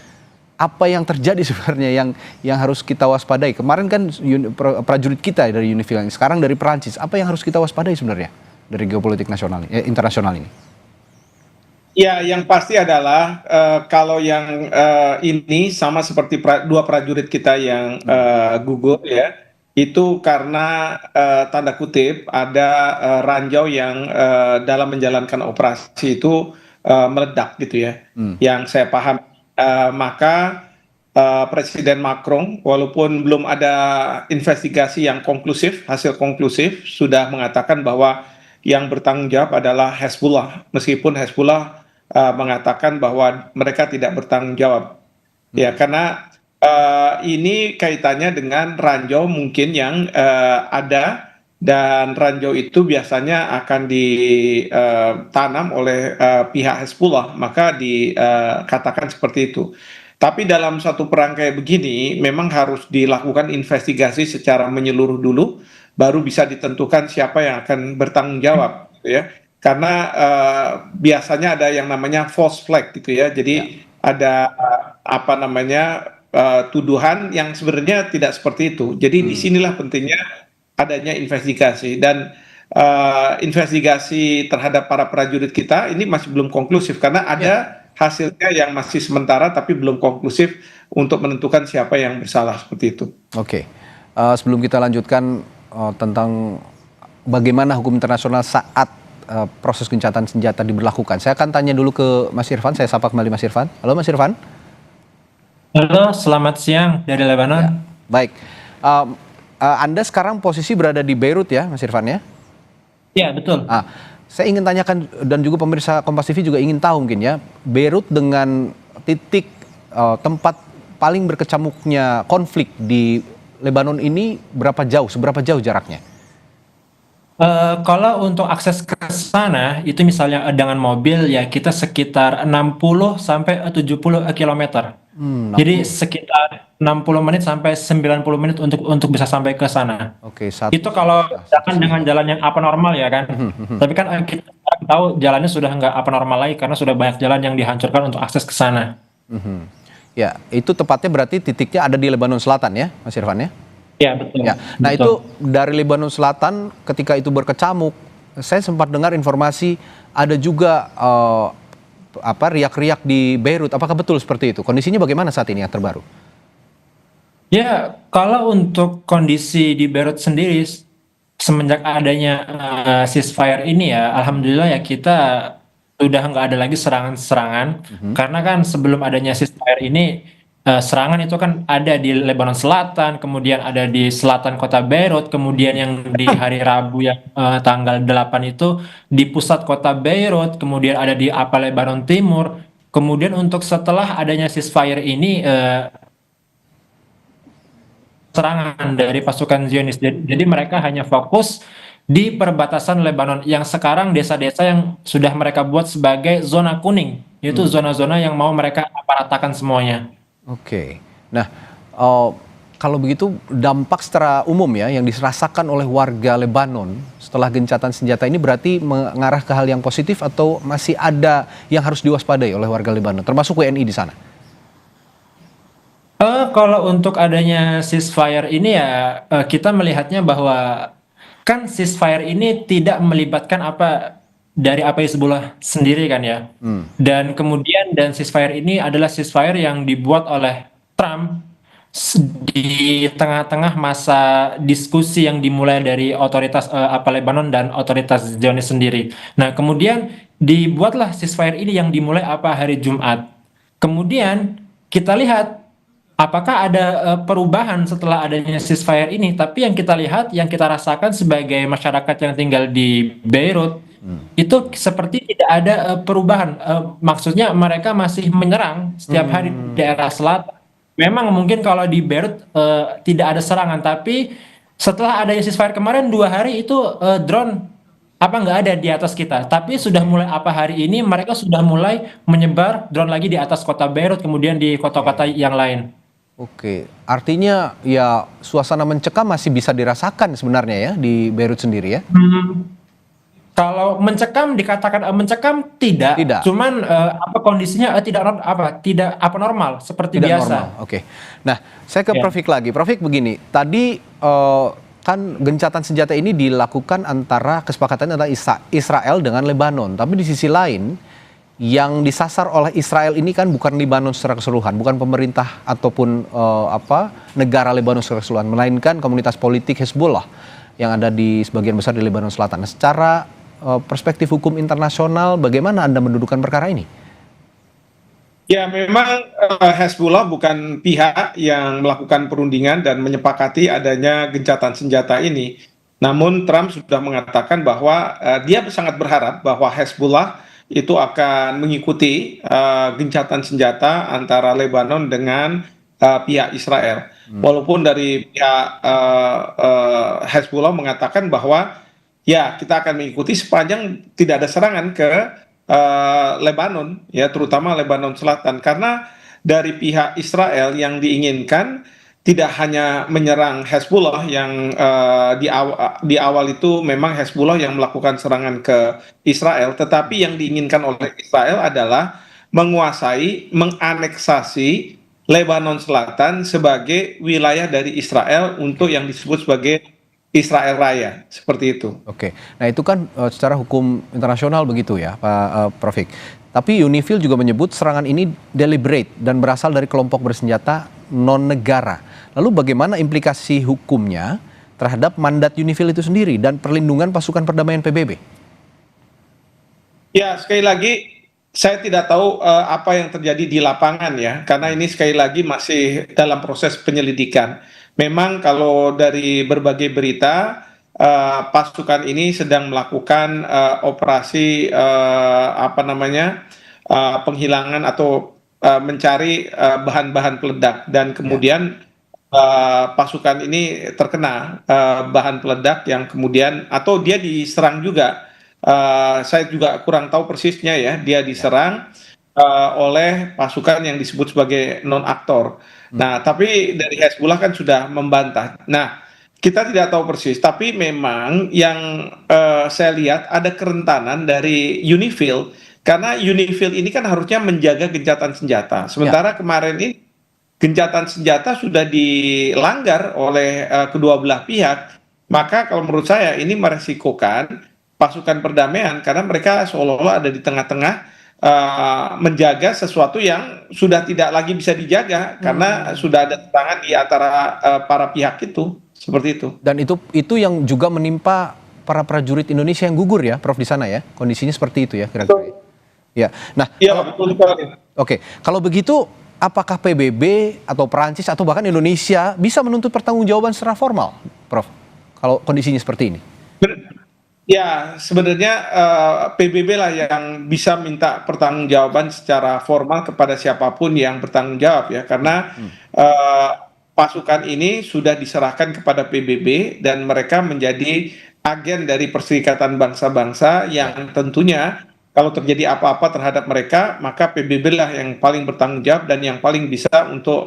Apa yang terjadi sebenarnya yang harus kita waspadai? Kemarin kan prajurit kita dari UNIFIL, sekarang dari Perancis. Apa yang harus kita waspadai sebenarnya dari geopolitik nasional internasional ini? Ya, yang pasti adalah kalau yang ini sama seperti dua prajurit kita yang gugur ya, itu karena tanda kutip ada ranjau yang dalam menjalankan operasi itu meledak gitu ya. Yang saya paham, maka Presiden Macron walaupun belum ada investigasi yang konklusif, hasil konklusif, sudah mengatakan bahwa yang bertanggung jawab adalah Hezbollah, meskipun Hezbollah mengatakan bahwa mereka tidak bertanggung jawab. Ya, karena ini kaitannya dengan ranjau mungkin yang ada, dan ranjau itu biasanya akan ditanam oleh pihak Hezbollah, maka dikatakan seperti itu. Tapi dalam satu perang kayak begini memang harus dilakukan investigasi secara menyeluruh dulu, baru bisa ditentukan siapa yang akan bertanggung jawab, gitu ya. Karena biasanya ada yang namanya false flag gitu ya, jadi ada tuduhan yang sebenarnya tidak seperti itu. Jadi disinilah pentingnya adanya investigasi, dan investigasi terhadap para prajurit kita ini masih belum konklusif karena ada hasilnya yang masih sementara tapi belum konklusif untuk menentukan siapa yang bersalah, seperti itu. Oke, sebelum kita lanjutkan tentang bagaimana hukum internasional saat proses gencatan senjata diberlakukan, saya akan tanya dulu ke Mas Irfan. Saya sapa kembali Mas Irfan. Halo Mas Irfan. Halo, selamat siang dari Lebanon. Ya, baik. Anda sekarang posisi berada di Beirut ya, Mas Irfan ya? Iya, betul. Saya ingin tanyakan, dan juga pemirsa Kompas TV juga ingin tahu mungkin ya, Beirut dengan titik tempat paling berkecamuknya konflik di Lebanon ini seberapa jauh jaraknya? Kalau untuk akses ke sana itu misalnya dengan mobil ya kita sekitar 60 sampai 70 kilometer. Jadi sekitar 60 menit sampai 90 menit untuk bisa sampai ke sana. Oke, Itu kalau misalkan dengan jalan yang apa normal ya kan. Tapi kan kita tahu jalannya sudah nggak apa normal lagi karena sudah banyak jalan yang dihancurkan untuk akses ke sana. Ya, itu tepatnya berarti titiknya ada di Lebanon Selatan ya, Mas Irfan ya? Ya, betul. Ya. Nah, betul. itu dari Lebanon Selatan ketika itu berkecamuk, saya sempat dengar informasi ada juga riak-riak di Beirut. Apakah betul seperti itu? Kondisinya bagaimana saat ini yang terbaru? Ya, kalau untuk kondisi di Beirut sendiri semenjak adanya ceasefire ini ya, alhamdulillah ya kita udah nggak ada lagi serangan-serangan karena kan sebelum adanya ceasefire ini serangan itu kan ada di Lebanon Selatan, kemudian ada di selatan kota Beirut, kemudian yang di hari Rabu yang tanggal 8 itu di pusat kota Beirut, kemudian ada di Lebanon Timur. Kemudian untuk setelah adanya ceasefire ini serangan dari pasukan Zionis. Jadi mereka hanya fokus di perbatasan Lebanon yang sekarang desa-desa yang sudah mereka buat sebagai zona kuning, yaitu zona-zona yang mau mereka ratakan semuanya. Oke. Nah, kalau begitu dampak secara umum ya yang dirasakan oleh warga Lebanon setelah gencatan senjata ini berarti mengarah ke hal yang positif atau masih ada yang harus diwaspadai oleh warga Lebanon, termasuk WNI di sana? Kalau untuk adanya ceasefire ini ya kita melihatnya bahwa kan ceasefire ini tidak melibatkan dari Hizbullah sendiri kan ya. Dan kemudian ceasefire ini adalah ceasefire yang dibuat oleh Trump di tengah-tengah masa diskusi yang dimulai dari otoritas Lebanon dan otoritas Zionis sendiri. Nah, kemudian dibuatlah ceasefire ini yang dimulai hari Jumat. Kemudian kita lihat apakah ada perubahan setelah adanya ceasefire ini, tapi yang kita lihat, yang kita rasakan sebagai masyarakat yang tinggal di Beirut, itu seperti tidak ada perubahan. Maksudnya mereka masih menyerang setiap hari di daerah selatan. Memang mungkin kalau di Beirut tidak ada serangan, tapi setelah adanya ceasefire kemarin 2 hari itu drone nggak ada di atas kita. Tapi sudah mulai hari ini mereka sudah mulai menyebar drone lagi di atas kota Beirut, kemudian di kota-kota yang lain. Oke, artinya ya suasana mencekam masih bisa dirasakan sebenarnya ya di Beirut sendiri ya? Kalau mencekam dikatakan mencekam tidak. Cuman kondisinya tidak normal seperti tidak biasa. Normal. Oke. Nah, saya ke Prof. lagi. Prof. begini, tadi kan gencatan senjata ini dilakukan kesepakatan antara Israel dengan Lebanon, tapi di sisi lain yang disasar oleh Israel ini kan bukan Lebanon secara keseluruhan, bukan pemerintah ataupun negara Lebanon secara keseluruhan, melainkan komunitas politik Hezbollah yang ada di sebagian besar di Lebanon Selatan. Nah, secara perspektif hukum internasional, bagaimana Anda mendudukan perkara ini? Ya, memang Hezbollah bukan pihak yang melakukan perundingan dan menyepakati adanya gencatan senjata ini. Namun Trump sudah mengatakan bahwa dia sangat berharap bahwa Hezbollah itu akan mengikuti gencatan senjata antara Lebanon dengan pihak Israel. Walaupun dari pihak Hezbollah mengatakan bahwa ya kita akan mengikuti sepanjang tidak ada serangan ke Lebanon, ya terutama Lebanon Selatan, karena dari pihak Israel yang diinginkan tidak hanya menyerang Hezbollah yang di awal itu memang Hezbollah yang melakukan serangan ke Israel, tetapi yang diinginkan oleh Israel adalah menganeksasi Lebanon Selatan sebagai wilayah dari Israel untuk yang disebut sebagai Israel Raya, seperti itu. Oke, nah itu kan secara hukum internasional begitu ya, Pak Profik. Tapi UNIFIL juga menyebut serangan ini deliberate dan berasal dari kelompok bersenjata non-negara. Lalu bagaimana implikasi hukumnya terhadap mandat UNIFIL itu sendiri dan perlindungan pasukan perdamaian PBB? Ya, sekali lagi saya tidak tahu apa yang terjadi di lapangan ya, karena ini sekali lagi masih dalam proses penyelidikan. Memang kalau dari berbagai berita, pasukan ini sedang melakukan operasi penghilangan atau mencari bahan-bahan peledak dan kemudian pasukan ini terkena bahan peledak yang kemudian atau dia diserang juga. Saya juga kurang tahu persisnya ya, dia diserang oleh pasukan yang disebut sebagai non-aktor. Nah, tapi dari Hezbollah kan sudah membantah. Nah, kita tidak tahu persis, tapi memang yang saya lihat ada kerentanan dari UNIFIL, karena UNIFIL ini kan harusnya menjaga gencatan senjata. Sementara kemarin ini gencatan senjata sudah dilanggar oleh kedua belah pihak, maka kalau menurut saya ini meresikokan pasukan perdamaian karena mereka seolah-olah ada di tengah-tengah menjaga sesuatu yang sudah tidak lagi bisa dijaga karena sudah ada tangan di antara para pihak itu, seperti itu. Dan itu yang juga menimpa para prajurit Indonesia yang gugur ya, Prof, di sana ya, kondisinya seperti itu ya kira-kira. Ya, nah, betul sekali. Oke, kalau begitu, apakah PBB atau Perancis atau bahkan Indonesia bisa menuntut pertanggungjawaban secara formal, Prof? Kalau kondisinya seperti ini? Ya, sebenarnya PBB lah yang bisa minta pertanggungjawaban secara formal kepada siapapun yang bertanggung jawab ya, karena pasukan ini sudah diserahkan kepada PBB dan mereka menjadi agen dari Perserikatan Bangsa-Bangsa yang tentunya kalau terjadi apa-apa terhadap mereka, maka PBB lah yang paling bertanggung jawab dan yang paling bisa untuk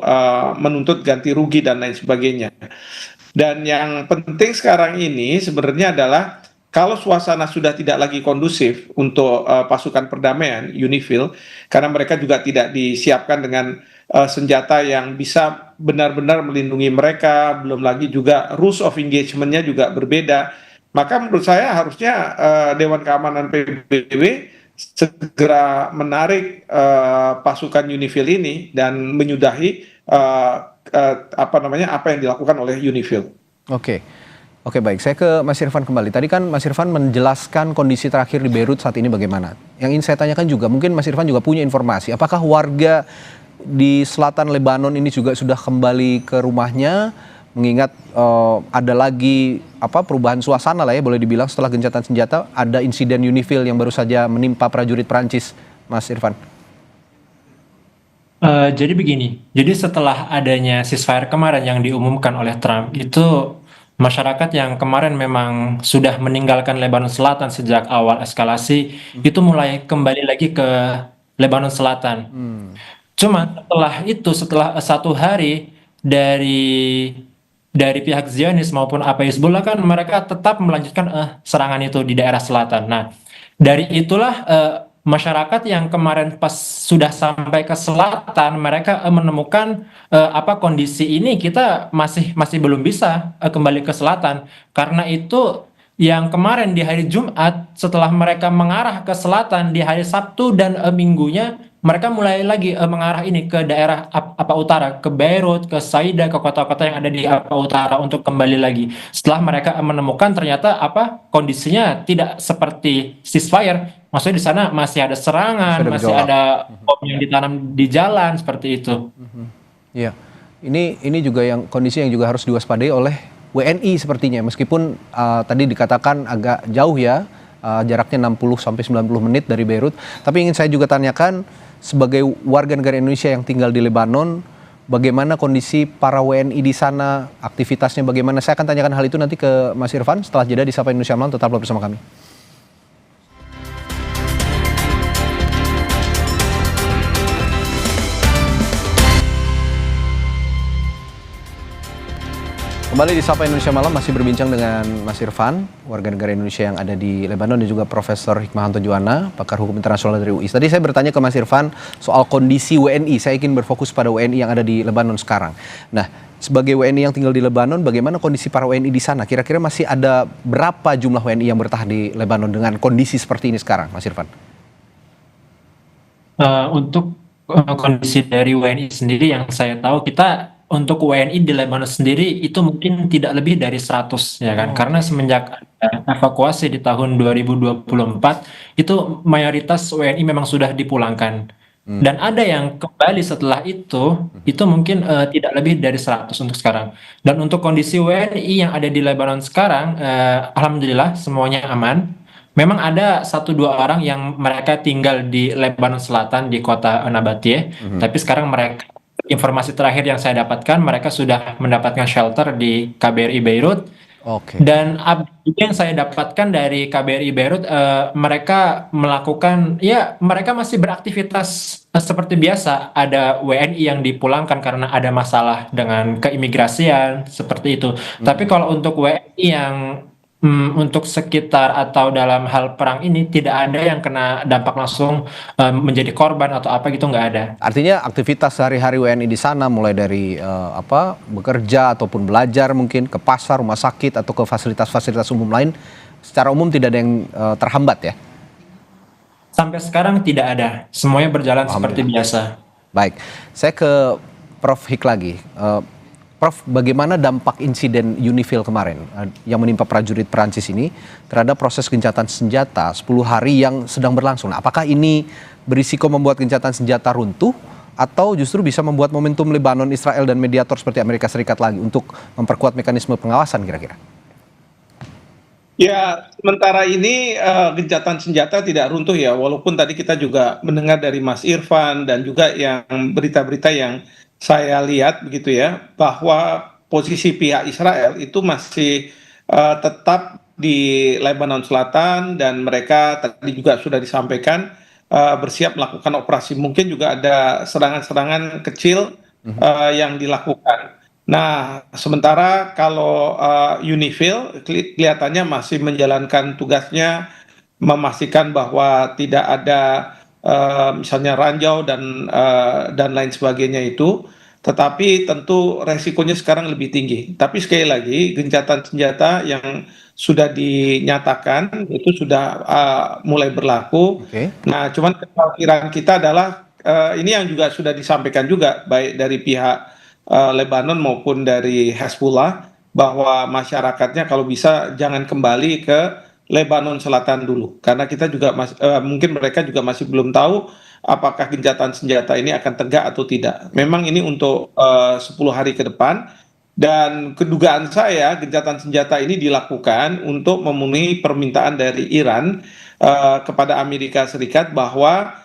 menuntut ganti rugi dan lain sebagainya. Dan yang penting sekarang ini sebenarnya adalah kalau suasana sudah tidak lagi kondusif untuk pasukan perdamaian UNIFIL, karena mereka juga tidak disiapkan dengan senjata yang bisa benar-benar melindungi mereka, belum lagi juga rules of engagement-nya juga berbeda, maka menurut saya harusnya Dewan Keamanan PBB segera menarik pasukan UNIFIL ini dan menyudahi apa yang dilakukan oleh UNIFIL. Oke, baik. Saya ke Mas Irfan kembali. Tadi kan Mas Irfan menjelaskan kondisi terakhir di Beirut saat ini bagaimana. Yang ingin saya tanyakan juga, mungkin Mas Irfan juga punya informasi. Apakah warga di selatan Lebanon ini juga sudah kembali ke rumahnya? Mengingat ada lagi perubahan suasana lah ya, boleh dibilang setelah gencatan senjata ada insiden UNIFIL yang baru saja menimpa prajurit Prancis, Mas Irfan. Jadi begini, jadi setelah adanya ceasefire kemarin yang diumumkan oleh Trump, itu masyarakat yang kemarin memang sudah meninggalkan Lebanon Selatan sejak awal eskalasi, itu mulai kembali lagi ke Lebanon Selatan. Cuma setelah 1 hari dari pihak Zionis maupun Hezbollah kan mereka tetap melanjutkan serangan itu di daerah selatan. Nah, dari itulah masyarakat yang kemarin pas sudah sampai ke selatan, mereka menemukan kondisi ini kita masih belum bisa kembali ke selatan. Karena itu yang kemarin di hari Jumat setelah mereka mengarah ke selatan di hari Sabtu dan Minggunya, mereka mulai lagi mengarah ini ke daerah utara, ke Beirut, ke Saida, ke kota-kota yang ada di utara untuk kembali lagi. Setelah mereka menemukan ternyata kondisinya tidak seperti ceasefire. Maksudnya di sana masih ada serangan, masih ada bom yang ditanam di jalan seperti itu. Iya, ini juga yang kondisi yang juga harus diwaspadai oleh WNI sepertinya. Meskipun tadi dikatakan agak jauh ya, jaraknya 60 sampai 90 menit dari Beirut. Tapi ingin saya juga tanyakan sebagai warga negara Indonesia yang tinggal di Lebanon, bagaimana kondisi para WNI di sana, aktivitasnya bagaimana? Saya akan tanyakan hal itu nanti ke Mas Irfan setelah jeda di Sapa Indonesia Malam. Tetaplah bersama kami. Kembali di Sapa Indonesia Malam, masih berbincang dengan Mas Irfan, warga negara Indonesia yang ada di Lebanon, dan juga Profesor Hikmahanto Juwana, pakar hukum internasional dari UI. Tadi saya bertanya ke Mas Irfan soal kondisi WNI, saya ingin berfokus pada WNI yang ada di Lebanon sekarang. Nah, sebagai WNI yang tinggal di Lebanon, bagaimana kondisi para WNI di sana? Kira-kira masih ada berapa jumlah WNI yang bertahan di Lebanon dengan kondisi seperti ini sekarang, Mas Irfan? Untuk kondisi dari WNI sendiri yang saya tahu, untuk WNI di Lebanon sendiri itu mungkin tidak lebih dari 100 ya kan, karena semenjak evakuasi di tahun 2024 itu mayoritas WNI memang sudah dipulangkan. Dan ada yang kembali setelah itu mungkin tidak lebih dari 100 untuk sekarang. Dan untuk kondisi WNI yang ada di Lebanon sekarang, alhamdulillah semuanya aman. memang ada 1-2 orang yang mereka tinggal di Lebanon Selatan di kota Nabatiyeh, tapi sekarang mereka, informasi terakhir yang saya dapatkan, mereka sudah mendapatkan shelter di KBRI Beirut. Dan update yang saya dapatkan dari KBRI Beirut, mereka melakukan, ya mereka masih beraktivitas seperti biasa. Ada WNI yang dipulangkan karena ada masalah dengan keimigrasian, seperti itu. Tapi kalau untuk WNI yang untuk sekitar atau dalam hal perang ini tidak ada yang kena dampak langsung menjadi korban atau apa gitu, nggak ada. Artinya aktivitas sehari-hari WNI di sana mulai dari bekerja ataupun belajar mungkin ke pasar, rumah sakit atau ke fasilitas-fasilitas umum lain secara umum tidak ada yang terhambat ya? Sampai sekarang tidak ada, semuanya berjalan seperti biasa. Baik, saya ke Prof Hik lagi. Prof, bagaimana dampak insiden UNIFIL kemarin yang menimpa prajurit Perancis ini terhadap proses gencatan senjata 10 hari yang sedang berlangsung? Nah, apakah ini berisiko membuat gencatan senjata runtuh atau justru bisa membuat momentum Lebanon, Israel, dan mediator seperti Amerika Serikat lagi untuk memperkuat mekanisme pengawasan kira-kira? Ya, sementara ini gencatan senjata tidak runtuh ya, walaupun tadi kita juga mendengar dari Mas Irfan dan juga yang berita-berita yang saya lihat begitu ya, bahwa posisi pihak Israel itu masih tetap di Lebanon Selatan dan mereka tadi juga sudah disampaikan bersiap melakukan operasi. Mungkin juga ada serangan-serangan kecil yang dilakukan. Nah, sementara kalau UNIFIL kelihatannya masih menjalankan tugasnya, memastikan bahwa tidak ada misalnya ranjau dan lain sebagainya itu, tetapi tentu resikonya sekarang lebih tinggi. Tapi sekali lagi, gencatan senjata yang sudah dinyatakan itu sudah mulai berlaku. Nah, cuman kekhawatiran kita adalah ini yang juga sudah disampaikan juga baik dari pihak Lebanon maupun dari Hezbollah, bahwa masyarakatnya kalau bisa jangan kembali ke Lebanon Selatan dulu, karena kita juga mungkin mereka juga masih belum tahu apakah gencatan senjata ini akan tegak atau tidak. Memang ini untuk 10 hari ke depan, dan kedugaan saya gencatan senjata ini dilakukan untuk memenuhi permintaan dari Iran kepada Amerika Serikat bahwa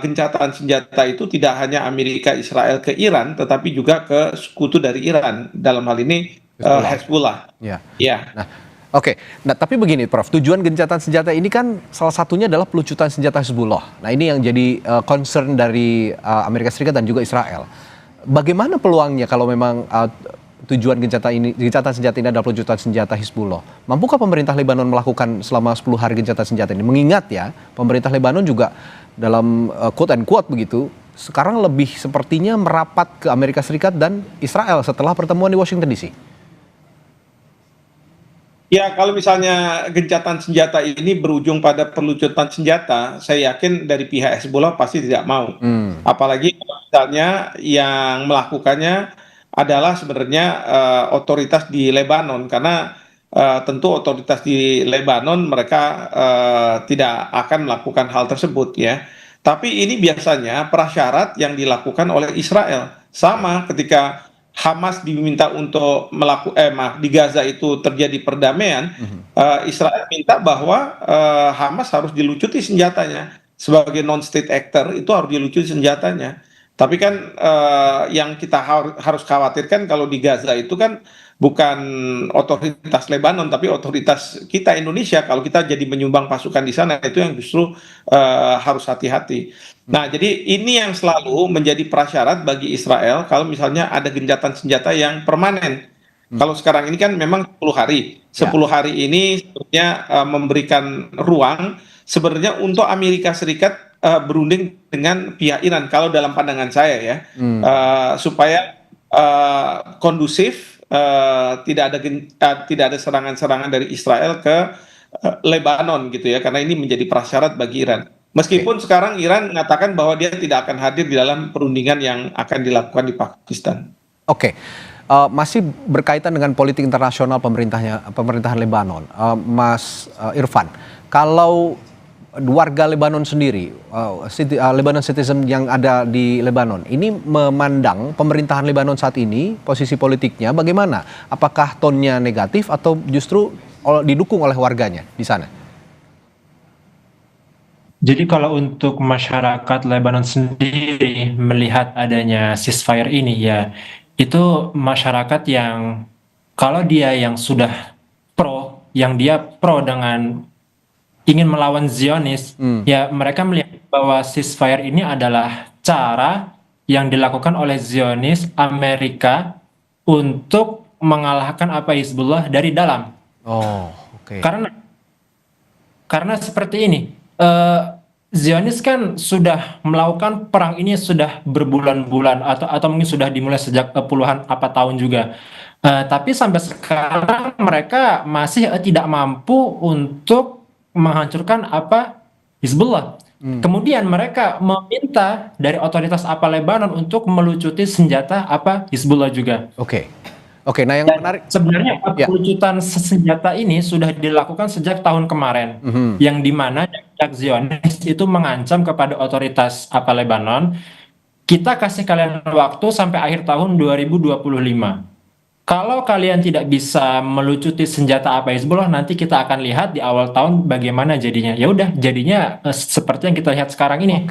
gencatan senjata itu tidak hanya Amerika Israel ke Iran, tetapi juga ke sekutu dari Iran, dalam hal ini Hezbollah. Nah, oke. Nah, tapi begini Prof, tujuan gencatan senjata ini kan salah satunya adalah pelucutan senjata Hezbollah. Nah, ini yang jadi concern dari Amerika Serikat dan juga Israel. Bagaimana peluangnya kalau memang tujuan gencatan senjata ini adalah pelucutan senjata Hezbollah? Mampukah pemerintah Lebanon melakukan selama 10 hari gencatan senjata ini? Mengingat ya, pemerintah Lebanon juga dalam quote and quote begitu, sekarang lebih sepertinya merapat ke Amerika Serikat dan Israel setelah pertemuan di Washington DC. Ya, kalau misalnya gencatan senjata ini berujung pada pelucutan senjata, saya yakin dari pihak Hezbollah pasti tidak mau. Apalagi misalnya yang melakukannya adalah sebenarnya otoritas di Lebanon, karena tentu otoritas di Lebanon mereka tidak akan melakukan hal tersebut ya. Tapi ini biasanya prasyarat yang dilakukan oleh Israel. Sama ketika Hamas diminta untuk di Gaza itu terjadi perdamaian, Israel minta bahwa Hamas harus dilucuti senjatanya. Sebagai non-state actor itu harus dilucuti senjatanya. Tapi kan yang kita harus khawatirkan kalau di Gaza itu kan bukan otoritas Lebanon, tapi otoritas kita Indonesia. Kalau kita jadi menyumbang pasukan di sana, itu yang justru harus hati-hati. Nah, jadi ini yang selalu menjadi prasyarat bagi Israel kalau misalnya ada gencatan senjata yang permanen. Kalau sekarang ini kan memang 10 hari. 10 hari ini sebenarnya memberikan ruang sebenarnya untuk Amerika Serikat berunding dengan pihak Iran, kalau dalam pandangan saya ya, supaya kondusif, tidak ada serangan-serangan dari Israel ke Lebanon gitu ya, karena ini menjadi prasyarat bagi Iran. Meskipun sekarang Iran mengatakan bahwa dia tidak akan hadir di dalam perundingan yang akan dilakukan di Pakistan. Oke. Masih berkaitan dengan politik internasional pemerintahan Lebanon, Mas Irfan, kalau warga Lebanon sendiri, Lebanon citizen yang ada di Lebanon, ini memandang pemerintahan Lebanon saat ini, posisi politiknya bagaimana? Apakah tonnya negatif atau justru didukung oleh warganya di sana? Jadi kalau untuk masyarakat Lebanon sendiri melihat adanya ceasefire ini ya, itu masyarakat yang kalau dia yang sudah yang dia pro dengan ingin melawan Zionis, ya mereka melihat bahwa ceasefire ini adalah cara yang dilakukan oleh Zionis Amerika untuk mengalahkan Hizbullah dari dalam. Oh, oke. Karena seperti ini, Zionis kan sudah melakukan perang ini sudah berbulan-bulan atau mungkin sudah dimulai sejak puluhan tahun juga. Tapi sampai sekarang mereka masih tidak mampu untuk menghancurkan Hizbullah. Kemudian mereka meminta dari otoritas Lebanon untuk melucuti senjata Hizbullah juga. Oke, nah yang menarik sebenarnya pelucutan senjata ini sudah dilakukan sejak tahun kemarin, yang dimana pihak Zionis itu mengancam kepada otoritas Lebanon, kita kasih kalian waktu sampai akhir tahun 2025. Kalau kalian tidak bisa melucuti senjata Hizbullah, nanti kita akan lihat di awal tahun bagaimana jadinya. Ya udah, jadinya seperti yang kita lihat sekarang ini.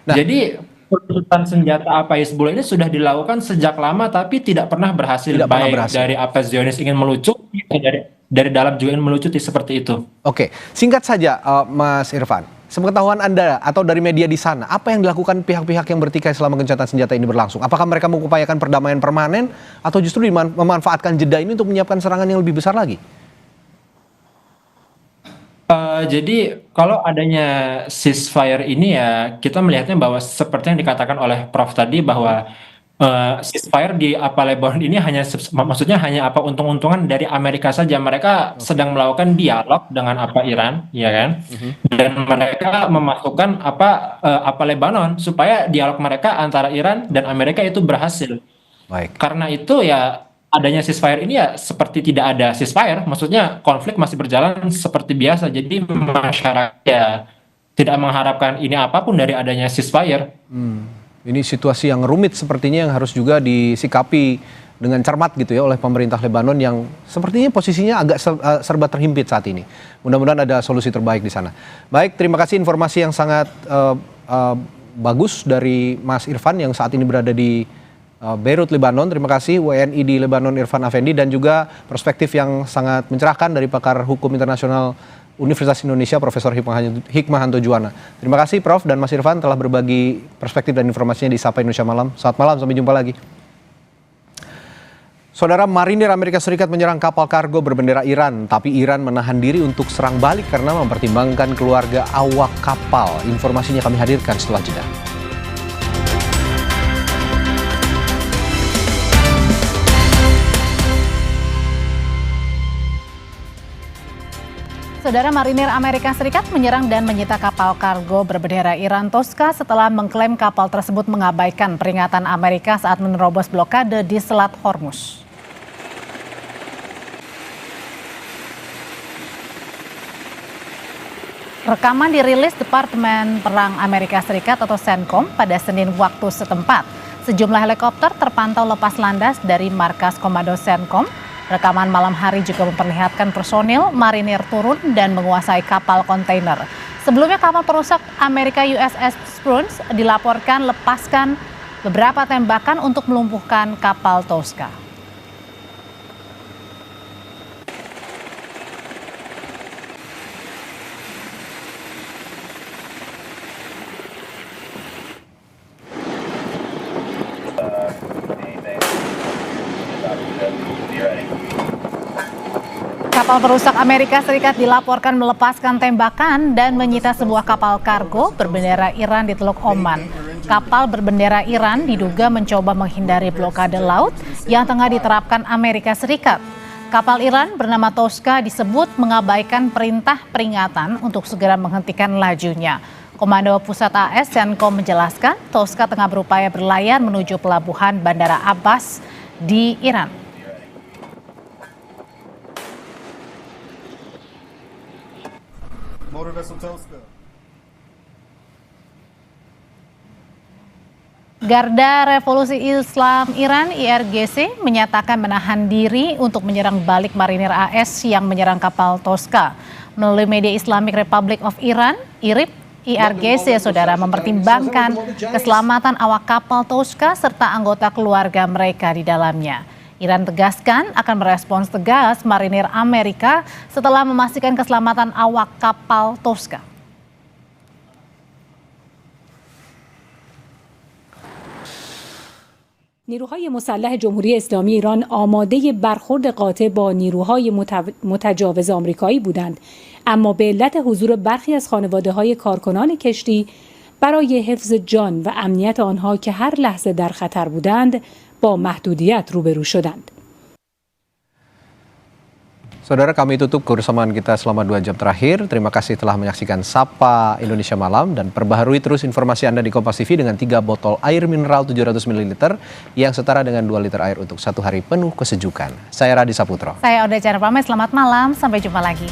Jadi pelucutan senjata Hizbullah ini sudah dilakukan sejak lama, tapi tidak pernah berhasil. Dari Zionis ingin melucuti, dari dalam juga ingin melucuti seperti itu. Oke, singkat saja Mas Irfan. Sepengetahuan Anda atau dari media di sana, apa yang dilakukan pihak-pihak yang bertikai selama gencatan senjata ini berlangsung? Apakah mereka mengupayakan perdamaian permanen atau justru memanfaatkan jeda ini untuk menyiapkan serangan yang lebih besar lagi? Jadi kalau adanya ceasefire ini ya kita melihatnya bahwa seperti yang dikatakan oleh Prof tadi bahwa ceasefire di Lebanon ini maksudnya hanya untung-untungan dari Amerika saja. Mereka sedang melakukan dialog dengan Iran, ya kan? Dan mereka memasukkan Lebanon supaya dialog mereka antara Iran dan Amerika itu berhasil. Karena itu ya adanya ceasefire ini ya seperti tidak ada ceasefire, maksudnya konflik masih berjalan seperti biasa. Jadi masyarakat ya tidak mengharapkan ini apapun dari adanya ceasefire. Ini situasi yang rumit sepertinya yang harus juga disikapi dengan cermat gitu ya oleh pemerintah Lebanon yang sepertinya posisinya agak serba terhimpit saat ini. Mudah-mudahan ada solusi terbaik di sana. Baik, terima kasih informasi yang sangat bagus dari Mas Irfan yang saat ini berada di Beirut, Lebanon. Terima kasih WNI di Lebanon Irfan Afendi dan juga perspektif yang sangat mencerahkan dari pakar hukum internasional Universitas Indonesia Profesor Hikmahanto Juwana. Terima kasih Prof dan Mas Irfan telah berbagi perspektif dan informasinya di Sapa Indonesia Malam. Selamat malam, sampai jumpa lagi. Saudara, marinir Amerika Serikat menyerang kapal kargo berbendera Iran, tapi Iran menahan diri untuk serang balik karena mempertimbangkan keluarga awak kapal. Informasinya kami hadirkan setelah jeda. Saudara, marinir Amerika Serikat menyerang dan menyita kapal kargo berbendera Iran Tosca setelah mengklaim kapal tersebut mengabaikan peringatan Amerika saat menerobos blokade di Selat Hormuz. Rekaman dirilis Departemen Perang Amerika Serikat atau CENTCOM pada Senin waktu setempat. Sejumlah helikopter terpantau lepas landas dari markas komando CENTCOM. Rekaman malam hari juga memperlihatkan personil marinir turun dan menguasai kapal kontainer. Sebelumnya kapal perusak Amerika USS Spruance dilaporkan lepaskan beberapa tembakan untuk melumpuhkan kapal Tosca. Kapal perusak Amerika Serikat dilaporkan melepaskan tembakan dan menyita sebuah kapal kargo berbendera Iran di Teluk Oman. Kapal berbendera Iran diduga mencoba menghindari blokade laut yang tengah diterapkan Amerika Serikat. Kapal Iran bernama Tosca disebut mengabaikan perintah peringatan untuk segera menghentikan lajunya. Komando Pusat AS CENTCOM menjelaskan Tosca tengah berupaya berlayar menuju pelabuhan Bandara Abbas di Iran. Garda Revolusi Islam Iran IRGC menyatakan menahan diri untuk menyerang balik marinir AS yang menyerang kapal Tosca. Melalui media Islamic Republic of Iran, IRIB, IRGC, saudara, mempertimbangkan keselamatan awak kapal Tosca serta anggota keluarga mereka di dalamnya. Iran tegaskan akan merespons tegas marinir Amerika setelah memastikan keselamatan awak kapal Tosca. نیروهای مسلح جمهوری اسلامی ایران آماده برخورد قاطع با نیروهای متجاوز آمریکایی بودند، اما به علت حضور برخی از خانواده‌های کارکنان کشتی برای حفظ جان و امنیت آنها که هر لحظه در خطر بودند با محدودیت روبرو شدند. Saudara, kami tutup kebersamaan kita selama 2 jam terakhir. Terima kasih telah menyaksikan Sapa Indonesia Malam dan perbaharui terus informasi Anda di Kompas TV dengan 3 botol air mineral 700 ml yang setara dengan 2 liter air untuk 1 hari penuh kesejukan. Saya Radi Saputro. Saya Oda Cara pamit, selamat malam, sampai jumpa lagi.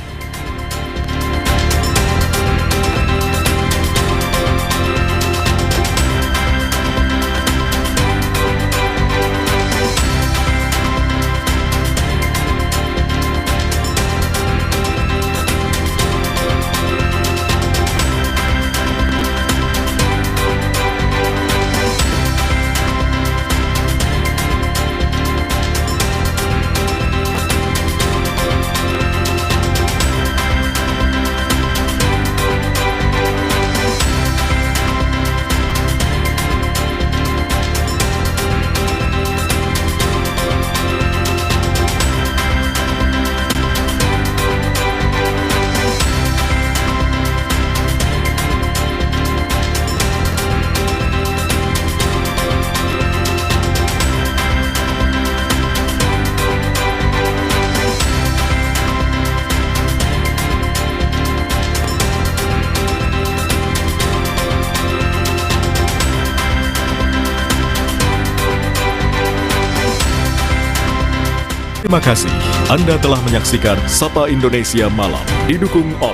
Terima kasih Anda telah menyaksikan Sapa Indonesia Malam, didukung oleh